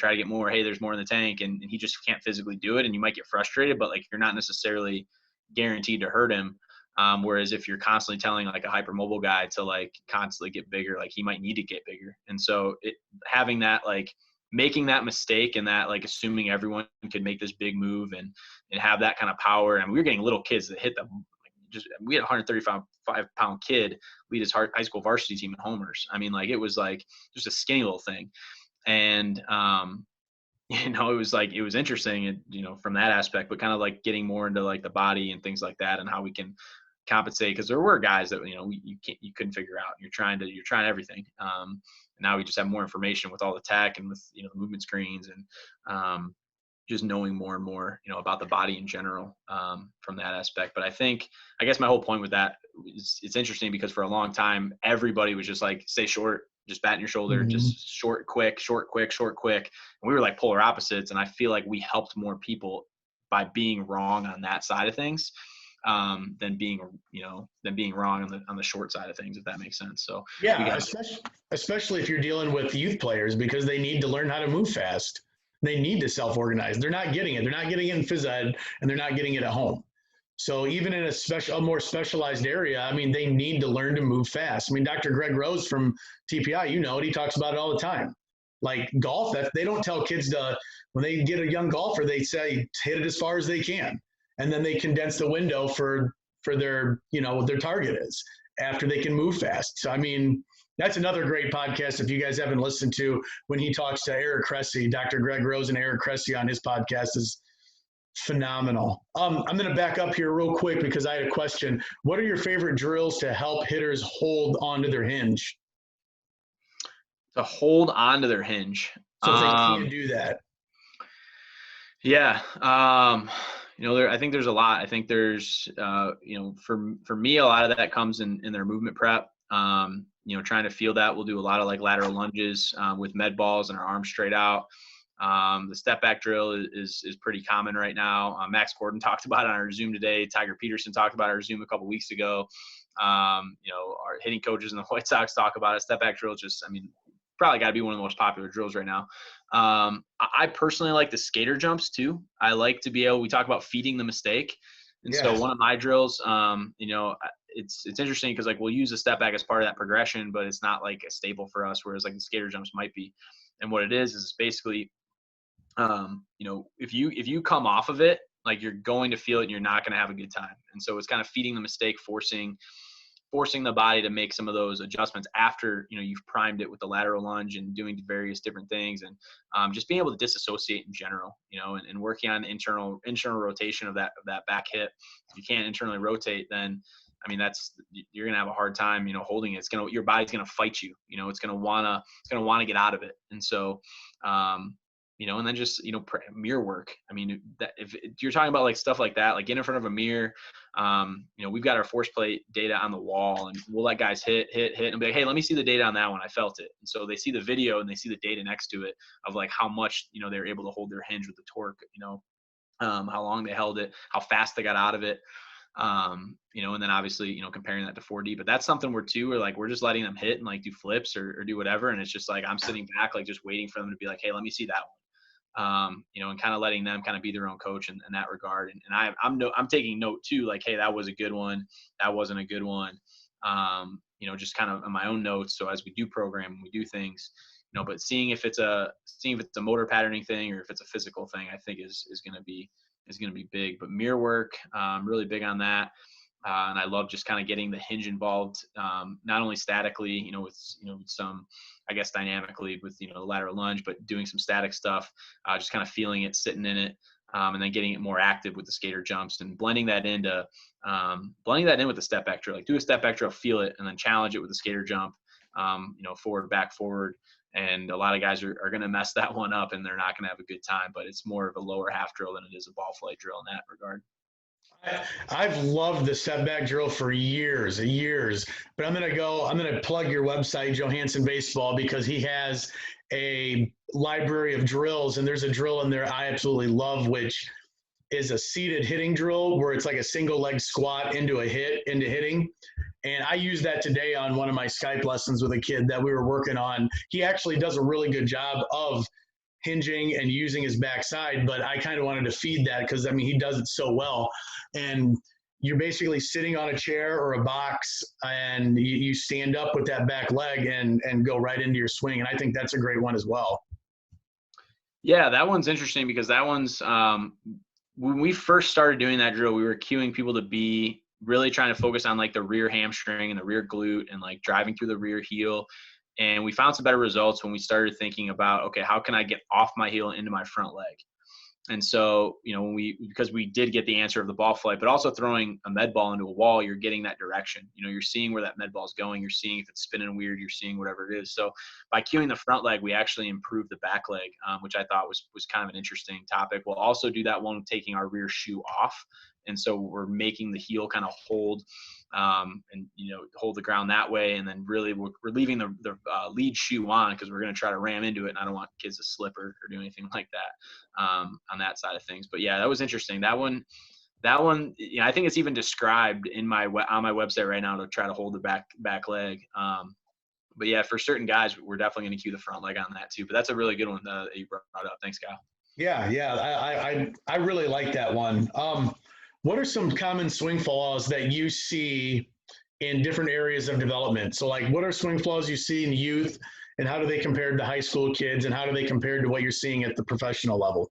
Hey, there's more in the tank. And he just can't physically do it. And you might get frustrated, but you're not necessarily guaranteed to hurt him. Whereas if you're constantly telling a hypermobile guy to constantly get bigger, he might need to get bigger. And so having that, making that mistake, and that assuming everyone could make this big move and have that kind of power. And we were getting little kids that hit them. We had a 135-pound kid lead his high school varsity team in homers. I mean, it was just a skinny little thing. And, it was interesting, from that aspect, but kind of getting more into the body and things like that, and how we can compensate, because there were guys that you couldn't figure out. You're trying everything. Now we just have more information with all the tech and with the movement screens, and just knowing more and more about the body in general from that aspect. But I guess my whole point with that is, it's interesting because for a long time everybody was just stay short, just bat in your shoulder, just short, quick. And we were polar opposites. And I feel we helped more people by being wrong on that side of things than being wrong on the short side of things, if that makes sense. So yeah, especially if you're dealing with youth players, because they need to learn how to move fast. They need to self-organize. They're not getting it. They're not getting it in phys ed, and they're not getting it at home. So even in a more specialized area, I mean, they need to learn to move fast. I mean, Dr. Greg Rose from TPI, he talks about it all the time. Golf, they don't tell kids to, when they get a young golfer, they say, hit it as far as they can. And then they condense the window for their, what their target is after they can move fast. So, I mean, That's another great podcast if you guys haven't listened to, when he talks to Eric Cressy. Dr. Greg Rose and Eric Cressy on his podcast is phenomenal. I'm going to back up here real quick because I had a question. What are your favorite drills to help hitters hold onto their hinge? To hold on to their hinge. So if they can't do that. Yeah. I think there's a lot. I think there's, for me, a lot of that comes in their movement prep. Trying to feel that. We'll do a lot of like lateral lunges with med balls and our arms straight out. The step back drill is pretty common right now. Max Gordon talked about it on our Zoom today. Tiger Peterson talked about our Zoom a couple weeks ago. Our hitting coaches in the White Sox talk about it. Step back drill probably got to be one of the most popular drills right now. I personally like the skater jumps too. I like to be able, we talk about feeding the mistake. And so one of my drills, it's interesting because like we'll use a step back as part of that progression, but it's not like a staple for us, whereas like the skater jumps might be. And what it is it's basically, if you come off of it, like you're going to feel it and you're not going to have a good time. And so it's kind of feeding the mistake, forcing the body to make some of those adjustments after, you've primed it with the lateral lunge and doing various different things, and just being able to disassociate in general, and working on internal rotation of that back hip. If you can't internally rotate, then you're going to have a hard time, holding it. Your body's going to fight you, it's going to want to get out of it. And so, and then just, mirror work. If you're talking about like stuff like that, like get in front of a mirror, we've got our force plate data on the wall and we'll let guys hit and be like, hey, let me see the data on that one. I felt it. And so they see the video and they see the data next to it of like how much, they're able to hold their hinge with the torque, how long they held it, how fast they got out of it. And then obviously, comparing that to 4D, but that's something we're just letting them hit and like do flips or do whatever. And it's just like, I'm sitting back, like just waiting for them to be like, hey, let me see that one. And kind of letting them kind of be their own coach in that regard. And I'm taking note too, like, hey, that was a good one. That wasn't a good one. Just kind of on my own notes. So as we do program and we do things, but seeing if it's a motor patterning thing or if it's a physical thing, I think is going to be big. But mirror work, really big on that. And I love just kind of getting the hinge involved, not only statically, with some, I guess, dynamically with, the lateral lunge, but doing some static stuff, just kind of feeling it, sitting in it, and then getting it more active with the skater jumps and blending that in with the step back drill. Like do a step back drill, feel it, and then challenge it with the skater jump, forward, back, forward. And a lot of guys are going to mess that one up and they're not going to have a good time, but it's more of a lower half drill than it is a ball flight drill in that regard. I've loved the step back drill for years, but I'm going to plug your website, Johansen Baseball, because he has a library of drills, and there's a drill in there I absolutely love, which is a seated hitting drill where it's like a single leg squat into hitting. And I used that today on one of my Skype lessons with a kid that we were working on. He actually does a really good job of hinging and using his backside, but I kind of wanted to feed that because he does it so well. And you're basically sitting on a chair or a box and you stand up with that back leg and go right into your swing. And I think that's a great one as well. Yeah, that one's interesting because that one's when we first started doing that drill, we were cueing people to be really trying to focus on like the rear hamstring and the rear glute and like driving through the rear heel. And we found some better results when we started thinking about, okay, how can I get off my heel into my front leg? And so, because we did get the answer of the ball flight, but also throwing a med ball into a wall, you're getting that direction. You're seeing where that med ball is going. You're seeing if it's spinning weird. You're seeing whatever it is. So by cueing the front leg, we actually improved the back leg, which I thought was kind of an interesting topic. We'll also do that one taking our rear shoe off. And so we're making the heel kind of hold and hold the ground that way. And then really we're leaving the lead shoe on because we're going to try to ram into it. And I don't want kids to slip or do anything like that on that side of things. But yeah, that was interesting. That one, I think it's even described on my website right now to try to hold the back leg. But yeah, for certain guys, we're definitely going to cue the front leg on that too. But that's a really good one that you brought up. Thanks, Kyle. Yeah. I really like that one. What are some common swing flaws that you see in different areas of development? So like, what are swing flaws you see in youth and how do they compare to high school kids and how do they compare to what you're seeing at the professional level?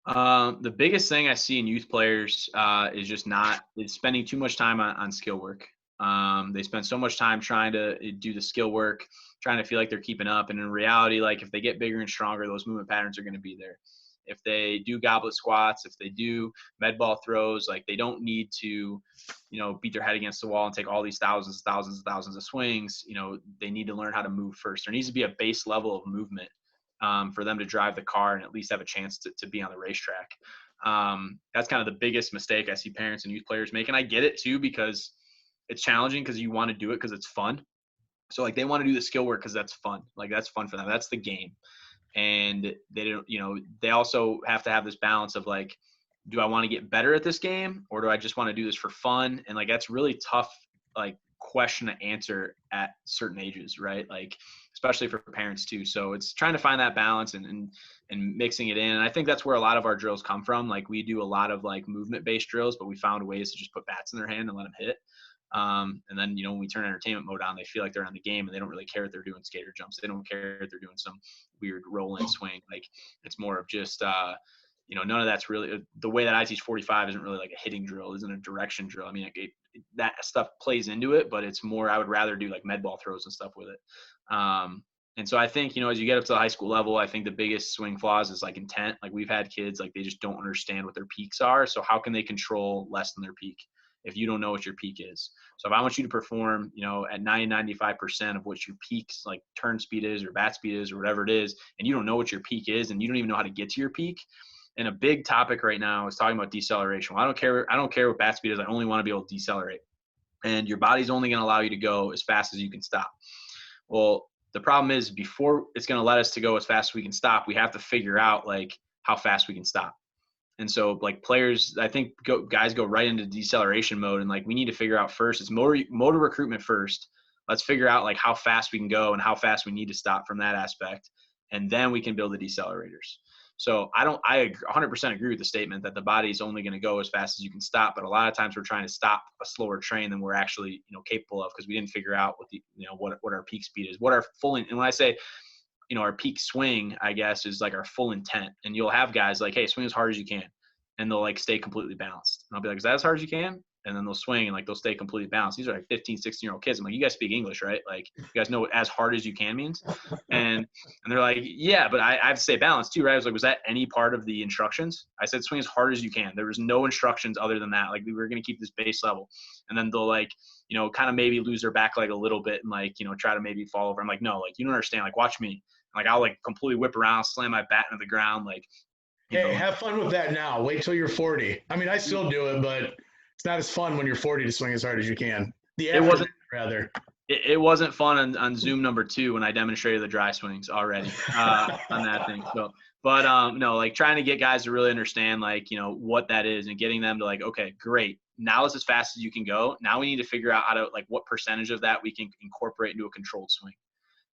The biggest thing I see in youth players is spending too much time on skill work. They spend so much time trying to do the skill work, trying to feel like they're keeping up. And in reality, like if they get bigger and stronger, those movement patterns are going to be there. If they do goblet squats, if they do med ball throws, like they don't need to, beat their head against the wall and take all these thousands of swings. They need to learn how to move first. There needs to be a base level of movement for them to drive the car and at least have a chance to be on the racetrack. That's kind of the biggest mistake I see parents and youth players make. And I get it too, because it's challenging because you want to do it because it's fun. So like they want to do the skill work because that's fun. Like that's fun for them. That's the game. And they don't, they also have to have this balance of like, do I want to get better at this game or do I just want to do this for fun? And like, that's really tough, like question to answer at certain ages, right? Like, especially for parents too. So it's trying to find that balance and mixing it in. And I think that's where a lot of our drills come from. Like we do a lot of like movement based drills, but we found ways to just put bats in their hand and let them hit. And then, when we turn entertainment mode on, they feel like they're on the game and they don't really care if they're doing skater jumps. They don't care if they're doing some weird roll in swing. Like it's more of just, none of that's really the way that I teach 45 isn't really like a hitting drill, isn't a direction drill. I mean, that stuff plays into it, but it's more, I would rather do like med ball throws and stuff with it. And so I think, as you get up to the high school level, I think the biggest swing flaws is like intent. Like we've had kids, like they just don't understand what their peaks are. So how can they control less than their peak if you don't know what your peak is? So if I want you to perform, at 95% of what your peaks, like turn speed is or bat speed is or whatever it is, and you don't know what your peak is and you don't even know how to get to your peak. And a big topic right now is talking about deceleration. Well, I don't care what bat speed is. I only want to be able to decelerate. And your body's only going to allow you to go as fast as you can stop. Well, the problem is before it's going to let us to go as fast as we can stop, we have to figure out like how fast we can stop. And so like players, I think guys go right into deceleration mode. And like, we need to figure out first, it's motor recruitment first. Let's figure out like how fast we can go and how fast we need to stop from that aspect. And then we can build the decelerators. So I 100% agree with the statement that the body is only going to go as fast as you can stop. But a lot of times we're trying to stop a slower train than we're actually, capable of, because we didn't figure out what the, what our peak speed is, what our full, and when I say, our peak swing, I guess, is like our full intent. And you'll have guys like, hey, swing as hard as you can. And they'll like stay completely balanced. And I'll be like, is that as hard as you can? And then they'll swing and like, they'll stay completely balanced. These are like 15, 16-year-old kids. I'm like, you guys speak English, right? Like you guys know what as hard as you can means. And they're like, yeah, but I have to say balance too, right? I was like, was that any part of the instructions? I said, swing as hard as you can. There was no instructions other than that. Like we were going to keep this base level. And then they'll like, kind of maybe lose their back leg a little bit and like, try to maybe fall over. I'm like, no, like you don't understand. Like watch me. Like I'll like completely whip around, slam my bat into the ground. Like, hey, have fun with that now. Wait till you're 40. I mean, I still do it, but it's not as fun when you're 40 to swing as hard as you can. It wasn't fun on Zoom number 2 when I demonstrated the dry swings already on that thing. So, but no, like trying to get guys to really understand like, what that is and getting them to like, okay, great. Now it's as fast as you can go. Now we need to figure out how to like what percentage of that we can incorporate into a controlled swing.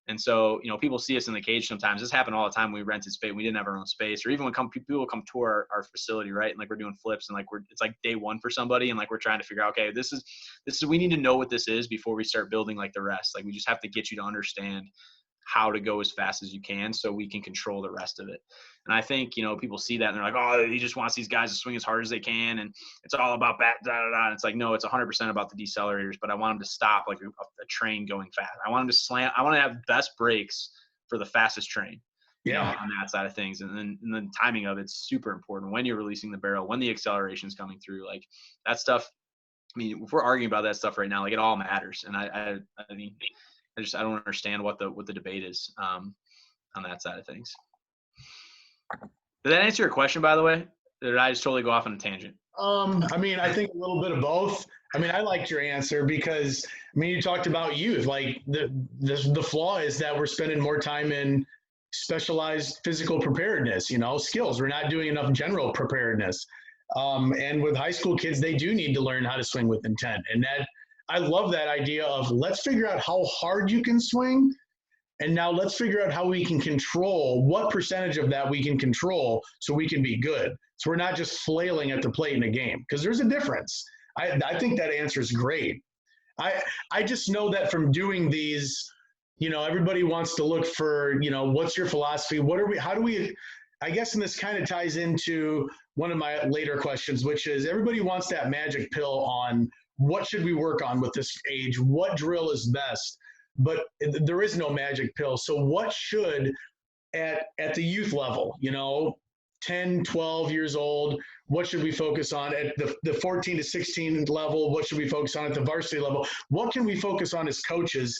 And so, people see us in the cage sometimes. This happened all the time when we rented space. We didn't have our own space, or even when people come to our facility, right? And like we're doing flips and like it's like day one for somebody. And like, we're trying to figure out, okay, this is, we need to know what this is before we start building like the rest. Like we just have to get you to understand how to go as fast as you can so we can control the rest of it. And I think, people see that and they're like, oh, he just wants these guys to swing as hard as they can. And it's all about bat, And it's like, no, it's 100% about the decelerators, but I want them to stop like a train going fast. I want them to slam. I want to have best brakes for the fastest train. On that side of things. And then timing of it's super important when you're releasing the barrel, when the acceleration is coming through, like that stuff. I mean, if we're arguing about that stuff right now, like it all matters. And I mean, I don't understand what the debate is on that side of things. Did that answer your question, by the way? Or did I just totally go off on a tangent? I mean, I think a little bit of both. I mean, I liked your answer because, I mean, you talked about youth. Like the flaw is that we're spending more time in specialized physical preparedness, skills. We're not doing enough general preparedness. And with high school kids, they do need to learn how to swing with intent. And I love that idea of let's figure out how hard you can swing. And now let's figure out how we can control what percentage of that we can control so we can be good. So we're not just flailing at the plate in a game, because there's a difference. I think that answer is great. I just know that from doing these, everybody wants to look for, what's your philosophy? I guess, and this kind of ties into one of my later questions, which is everybody wants that magic pill on what should we work on with this age? What drill is best? But there is no magic pill. So what should at the youth level, 10, 12 years old, what should we focus on at the 14 to 16 level? What should we focus on at the varsity level? What can we focus on as coaches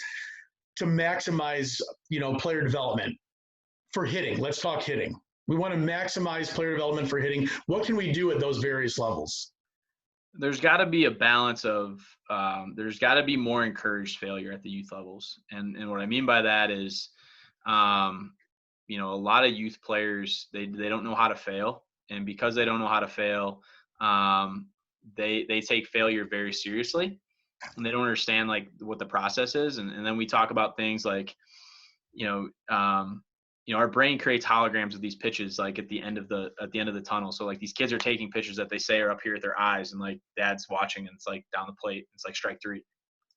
to maximize, player development for hitting? Let's talk hitting. We want to maximize player development for hitting. What can we do at those various levels? There's got to be a balance of there's got to be more encouraged failure at the youth levels. And what I mean by that is, a lot of youth players, they don't know how to fail. And because they don't know how to fail, they take failure very seriously. And they don't understand like what the process is. And then we talk about things like, our brain creates holograms of these pitches like at the end of the tunnel. So like these kids are taking pitches that they say are up here at their eyes, and like dad's watching and it's like down the plate. It's like strike three.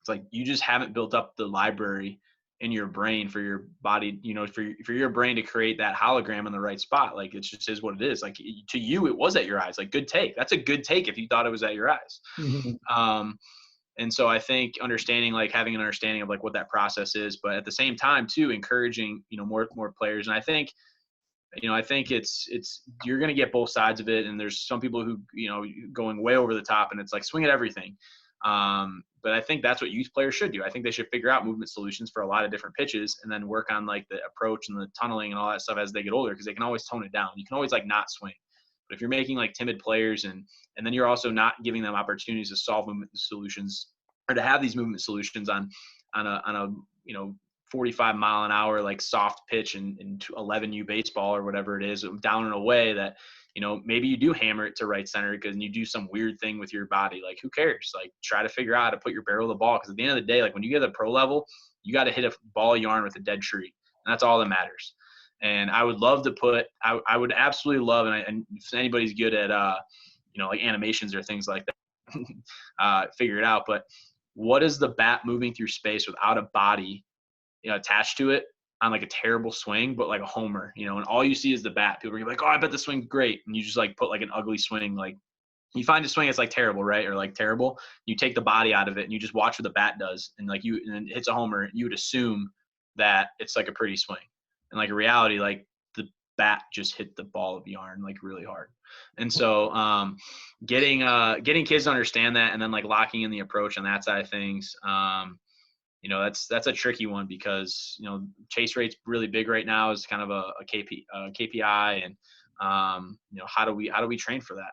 It's like you just haven't built up the library in your brain for your body, for your brain to create that hologram in the right spot. Like it just is what it is. Like to you, it was at your eyes. Like good take. That's a good take if you thought it was at your eyes. Mm-hmm. And so I think having an understanding of like what that process is, but at the same time too, encouraging, more players. And I think it's, you're going to get both sides of it. And there's some people who, going way over the top and it's like swing at everything. But I think that's what youth players should do. I think they should figure out movement solutions for a lot of different pitches and then work on like the approach and the tunneling and all that stuff as they get older, because they can always tone it down. You can always like not swing. But if you're making like timid players and then you're also not giving them opportunities to solve movement solutions or to have these movement solutions on a 45 mile an hour like soft pitch in 11U baseball or whatever it is, down and away, that maybe you do hammer it to right center because you do some weird thing with your body. Like who cares? Like try to figure out how to put your barrel to the ball, because at the end of the day, like when you get to the pro level, you got to hit a ball of yarn with a dead tree, and that's all that matters. And I would love to I would absolutely love, and if anybody's good at, like animations or things like that, figure it out. But what is the bat moving through space without a body, attached to it on like a terrible swing, but like a homer, and all you see is the bat. People are like, oh, I bet the swing's great. And you just like put like an ugly swing. Like you find a swing that's like terrible, right? Or like terrible. You take the body out of it and you just watch what the bat does. And like and it hits a homer, you would assume that it's like a pretty swing. And like in reality, like the bat just hit the ball of yarn like really hard. And so getting kids to understand that, and then like locking in the approach on that side of things, that's a tricky one, because chase rate's really big right now is kind of a KPI, and how do we train for that,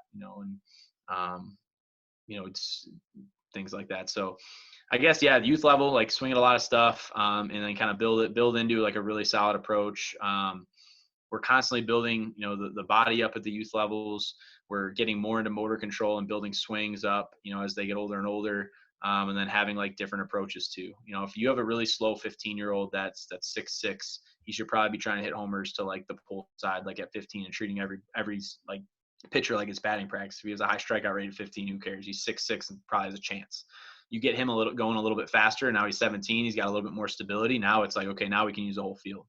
it's things like that. So I guess, the youth level, like swing at a lot of stuff, and then kind of build into like a really solid approach. We're constantly building, the body up at the youth levels. We're getting more into motor control and building swings up, as they get older and older. And then having like different approaches too. If you have a really slow 15-year-old that's 6'6", he should probably be trying to hit homers to like the pull side, like at 15, and treating every like pitcher like it's batting practice. If he has a high strikeout rate at 15, who cares? He's 6'6" and probably has a chance. You get him going a little bit faster, and now he's 17. He's got a little bit more stability. Now it's like, okay, now we can use the whole field.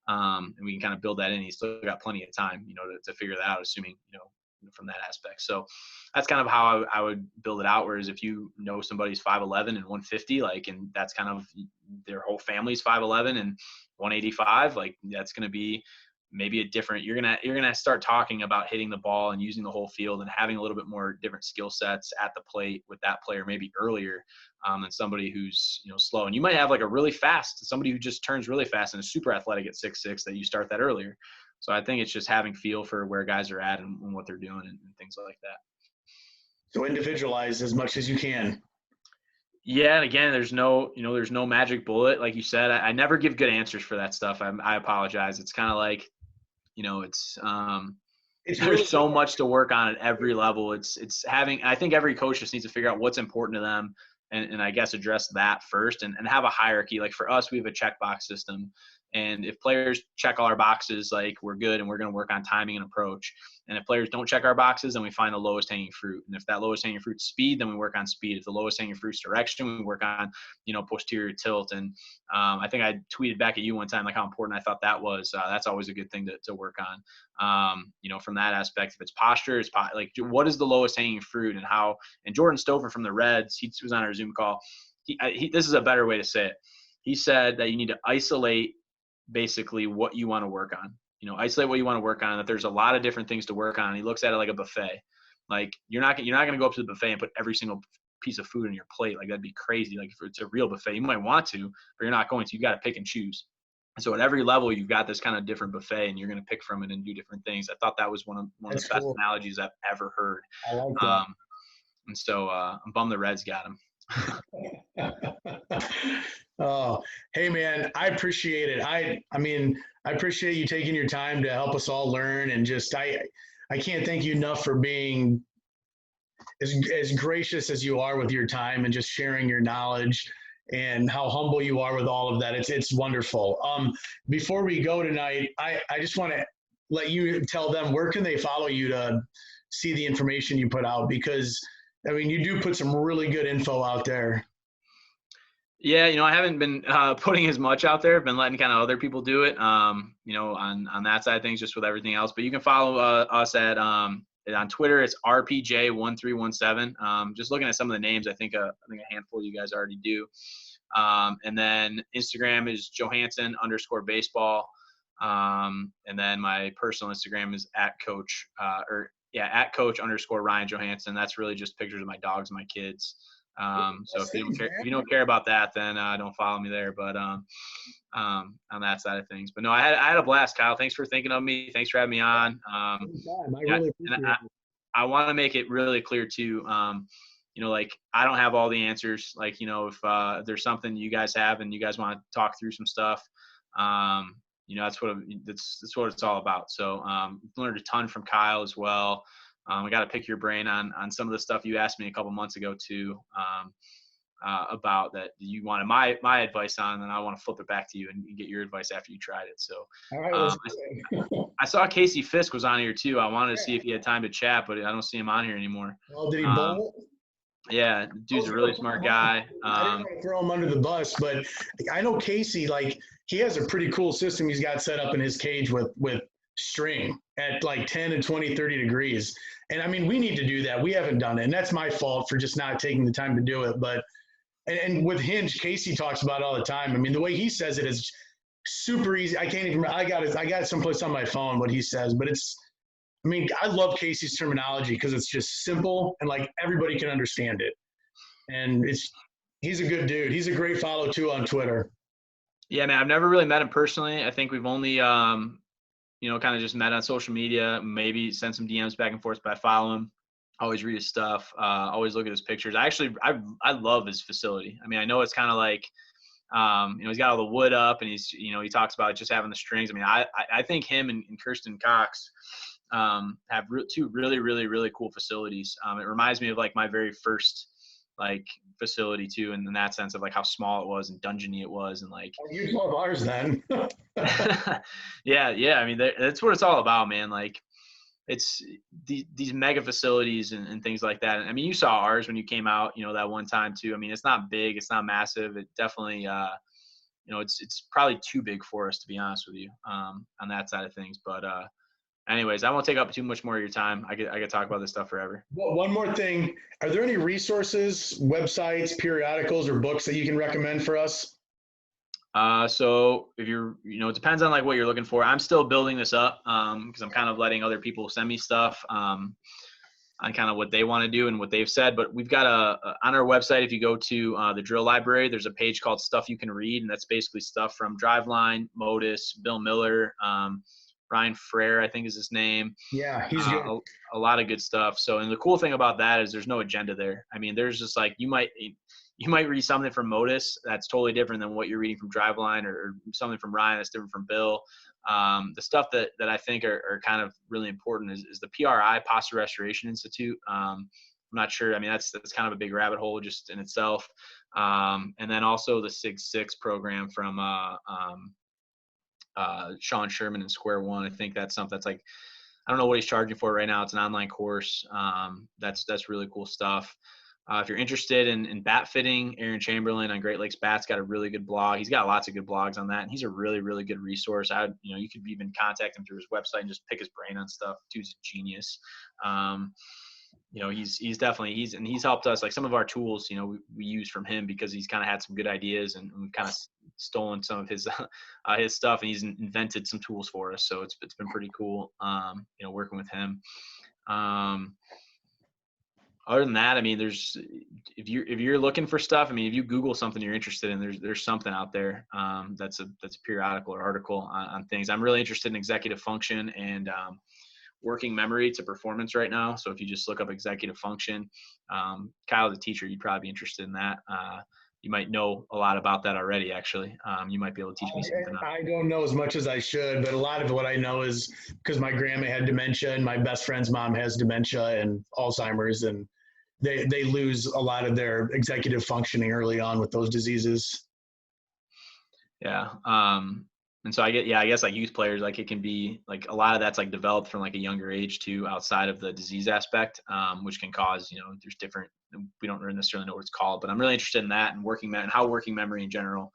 And we can kind of build that in. He's still got plenty of time, to figure that out, assuming, from that aspect. So that's kind of how I would build it out. Whereas if somebody's 5'11" and 150, like, and that's kind of their whole family's 5'11" and 185, like that's going to be maybe a different, you're going to start talking about hitting the ball and using the whole field and having a little bit more different skill sets at the plate with that player, maybe earlier than somebody who's, slow. And you might have like a really fast, somebody who just turns really fast and is super athletic at 6'6", that you start that earlier. So I think it's just having feel for where guys are at and what they're doing and things like that. So individualize as much as you can. Yeah, and again, there's no magic bullet. Like you said, I never give good answers for that stuff. I apologize. It's kind of like, it's there's really so much to work on at every level. I think every coach just needs to figure out what's important to them, and I guess address that first, and have a hierarchy. Like for us, we have a checkbox system, And if players check all our boxes, like, we're good and we're going to work on timing and approach. And if players don't check our boxes, then we find the lowest hanging fruit. And if that lowest hanging fruit's speed, then we work on speed. If the lowest hanging fruit's direction, we work on, posterior tilt. And I think I tweeted back at you one time, like, how important I thought that was. That's always a good thing to work on. From that aspect, if it's posture, like, what is the lowest hanging fruit, and how, and Jordan Stover from the Reds, he was on our Zoom call. This is a better way to say it. He said that you need to isolate basically what you want to work on. Isolate what you want to work on, that there's a lot of different things to work on. He looks at it like a buffet. Like, you're not going to go up to the buffet and put every single piece of food on your plate. Like, that'd be crazy. Like, if it's a real buffet, you might want to, but you're not going to. You got to pick and choose. And so at every level, you've got this kind of different buffet, and you're going to pick from it and do different things. I thought that was one of the best analogies I've ever heard. I like that. And so I'm bummed the Reds got him. Oh, hey man, I appreciate it. I appreciate you taking your time to help us all learn, and just I can't thank you enough for being as gracious as you are with your time and just sharing your knowledge, and how humble you are with all of that. It's wonderful. Before we go tonight, I just want to let you tell them, where can they follow you to see the information you put out, because you do put some really good info out there. Yeah, I haven't been putting as much out there. I've been letting kind of other people do it, on that side of things, just with everything else. But you can follow us at on Twitter. It's RPJ1317. Just looking at some of the names, I think a handful of you guys already do. And then Instagram is Johansen_baseball. And then my personal Instagram is @coach_Ryan Johansen. That's really just pictures of my dogs and my kids. So if you don't care about that, then don't follow me there. But on that side of things. But no, I had a blast, Kyle. Thanks for thinking of me. Thanks for having me on. I really appreciate it. I want to make it really clear too. Like, I don't have all the answers. Like, if there's something you guys have and you guys want to talk through some stuff, that's what it's all about. So learned a ton from Kyle as well. I got to pick your brain on some of the stuff you asked me a couple months ago too, about that you wanted my advice on, and I want to flip it back to you and get your advice after you tried it. So all right, I saw Casey Fisk was on here too. I wanted to see if he had time to chat, but I don't see him on here anymore. Well, did he bowl? Yeah, dude's a really smart guy. I didn't want to throw him under the bus, but I know Casey, like, he has a pretty cool system he's got set up in his cage with string at like 10 and 20, 30 degrees. And we need to do that. We haven't done it. And that's my fault for just not taking the time to do it. But, and with Hinge, Casey talks about it all the time. The way he says it is super easy. I can't even, I got it someplace on my phone, what he says, but I love Casey's terminology because it's just simple and like everybody can understand it. And he's a good dude. He's a great follow too on Twitter. Yeah, man, I've never really met him personally. I think we've only, kind of just met on social media, maybe send some DMs back and forth, but I follow him, always read his stuff, always look at his pictures. I love his facility. I know it's kind of like, he's got all the wood up, and he's, he talks about just having the strings. I think him and Kirsten Cox have two really, really, really cool facilities. It reminds me of like my very first like facility too, and in that sense of like how small it was and dungeony it was, and like you love ours then. yeah. That's what it's all about, man. Like, it's these mega facilities and things like that. And you saw ours when you came out, that one time too. It's not big, it's not massive. It definitely, it's probably too big for us, to be honest with you, on that side of things. But anyways, I won't take up too much more of your time. I could talk about this stuff forever. Well, one more thing. Are there any resources, websites, periodicals, or books that you can recommend for us? So if you're, it depends on like what you're looking for. I'm still building this up, because I'm kind of letting other people send me stuff, on kind of what they want to do and what they've said. But we've got on our website, if you go to the drill library, there's a page called Stuff You Can Read. And that's basically stuff from Driveline, Modus, Bill Miller, Brian Frere, I think is his name. Yeah, he's good. A lot of good stuff. So, and the cool thing about that is there's no agenda there. There's just like, you might read something from Modus that's totally different than what you're reading from Driveline, or something from Ryan that's different from Bill. The stuff that I think are kind of really important is the PRI, Posture Restoration Institute. I'm not sure. That's kind of a big rabbit hole just in itself. And then also the SIG 6 program from Sean Sherman in Square One. I think that's something that's like, I don't know what he's charging for right now. It's an online course. That's really cool stuff. If you're interested in bat fitting, Aaron Chamberlain on Great Lakes Bats got a really good blog. He's got lots of good blogs on that, and he's a really, really good resource. You could even contact him through his website and just pick his brain on stuff. Dude's a genius. He's definitely he's helped us. Like some of our tools, we use from him because he's kind of had some good ideas, and we've kind of stolen some of his his stuff, and he's invented some tools for us. So it's been pretty cool, working with him. Other than that, I mean, if you're looking for stuff, I mean, if you Google something you're interested in, there's something out there that's a periodical or article on things. I'm really interested in executive function and working memory to performance right now. So if you just look up executive function, Kyle, the teacher, you'd probably be interested in that. You might know a lot about that already, actually. You might be able to teach me something. I don't know as much as I should, but a lot of what I know is because my grandma had dementia and my best friend's mom has dementia and Alzheimer's, and they lose a lot of their executive functioning early on with those diseases. Yeah. And so I guess like youth players, like it can be like a lot of that's like developed from like a younger age too, outside of the disease aspect, which can cause, there's different, we don't necessarily know what it's called, but I'm really interested in that and how working memory in general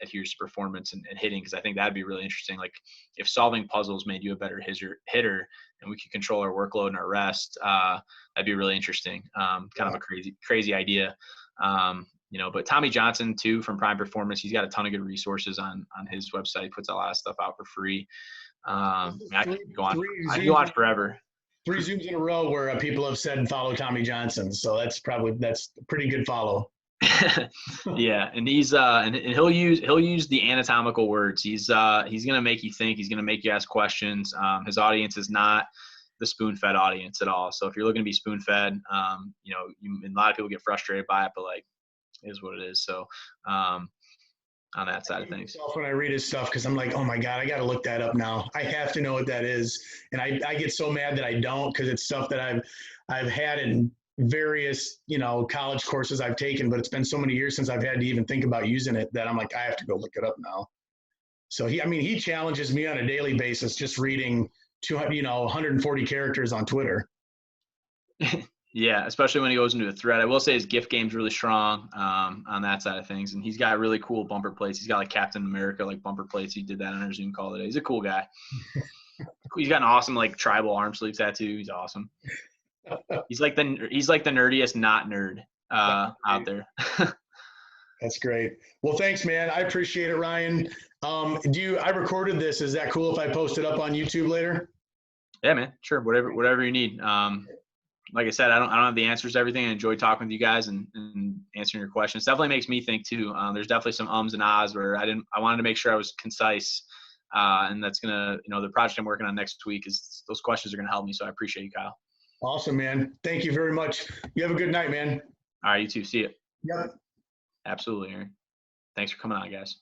adheres to performance and hitting. Cause I think that'd be really interesting. Like if solving puzzles made you a better hitter and we could control our workload and our rest, that'd be really interesting. Kind of a crazy idea. But Tommy Johnson too, from Prime Performance, he's got a ton of good resources on his website. He puts a lot of stuff out for free. I could go on forever. 3 Zooms in a row where people have said follow Tommy Johnson. So that's a pretty good follow. Yeah. And he's, and he'll use the anatomical words. He's going to make you think, he's going to make you ask questions. His audience is not the spoon-fed audience at all. So if you're looking to be spoon-fed, a lot of people get frustrated by it, but like, is what it is. So on that side of things, when I read his stuff, because I'm like, oh my God, I got to look that up now. I have to know what that is. And I get so mad that I don't, because it's stuff that I've had in various, college courses I've taken, but it's been so many years since I've had to even think about using it that I'm like, I have to go look it up now. So he challenges me on a daily basis, just reading 140 characters on Twitter. Yeah, especially when he goes into a thread. I will say his gift game's really strong on that side of things, and he's got really cool bumper plates. He's got like Captain America like bumper plates. He did that on our Zoom call today. He's a cool guy. He's got an awesome like tribal arm sleeve tattoo. He's awesome. He's like the nerdiest not nerd out there. That's great. Well, thanks, man. I appreciate it, Ryan. I recorded this. Is that cool if I post it up on YouTube later? Yeah, man. Sure. Whatever you need. Like I said, I don't have the answers to everything. I enjoy talking with you guys and answering your questions. Definitely makes me think too. There's definitely some ums and ahs where I wanted to make sure I was concise. And that's the project I'm working on next week is those questions are going to help me. So I appreciate you, Kyle. Awesome, man. Thank you very much. You have a good night, man. All right. You too. See you. Yep. Absolutely, Aaron. Thanks for coming on, guys.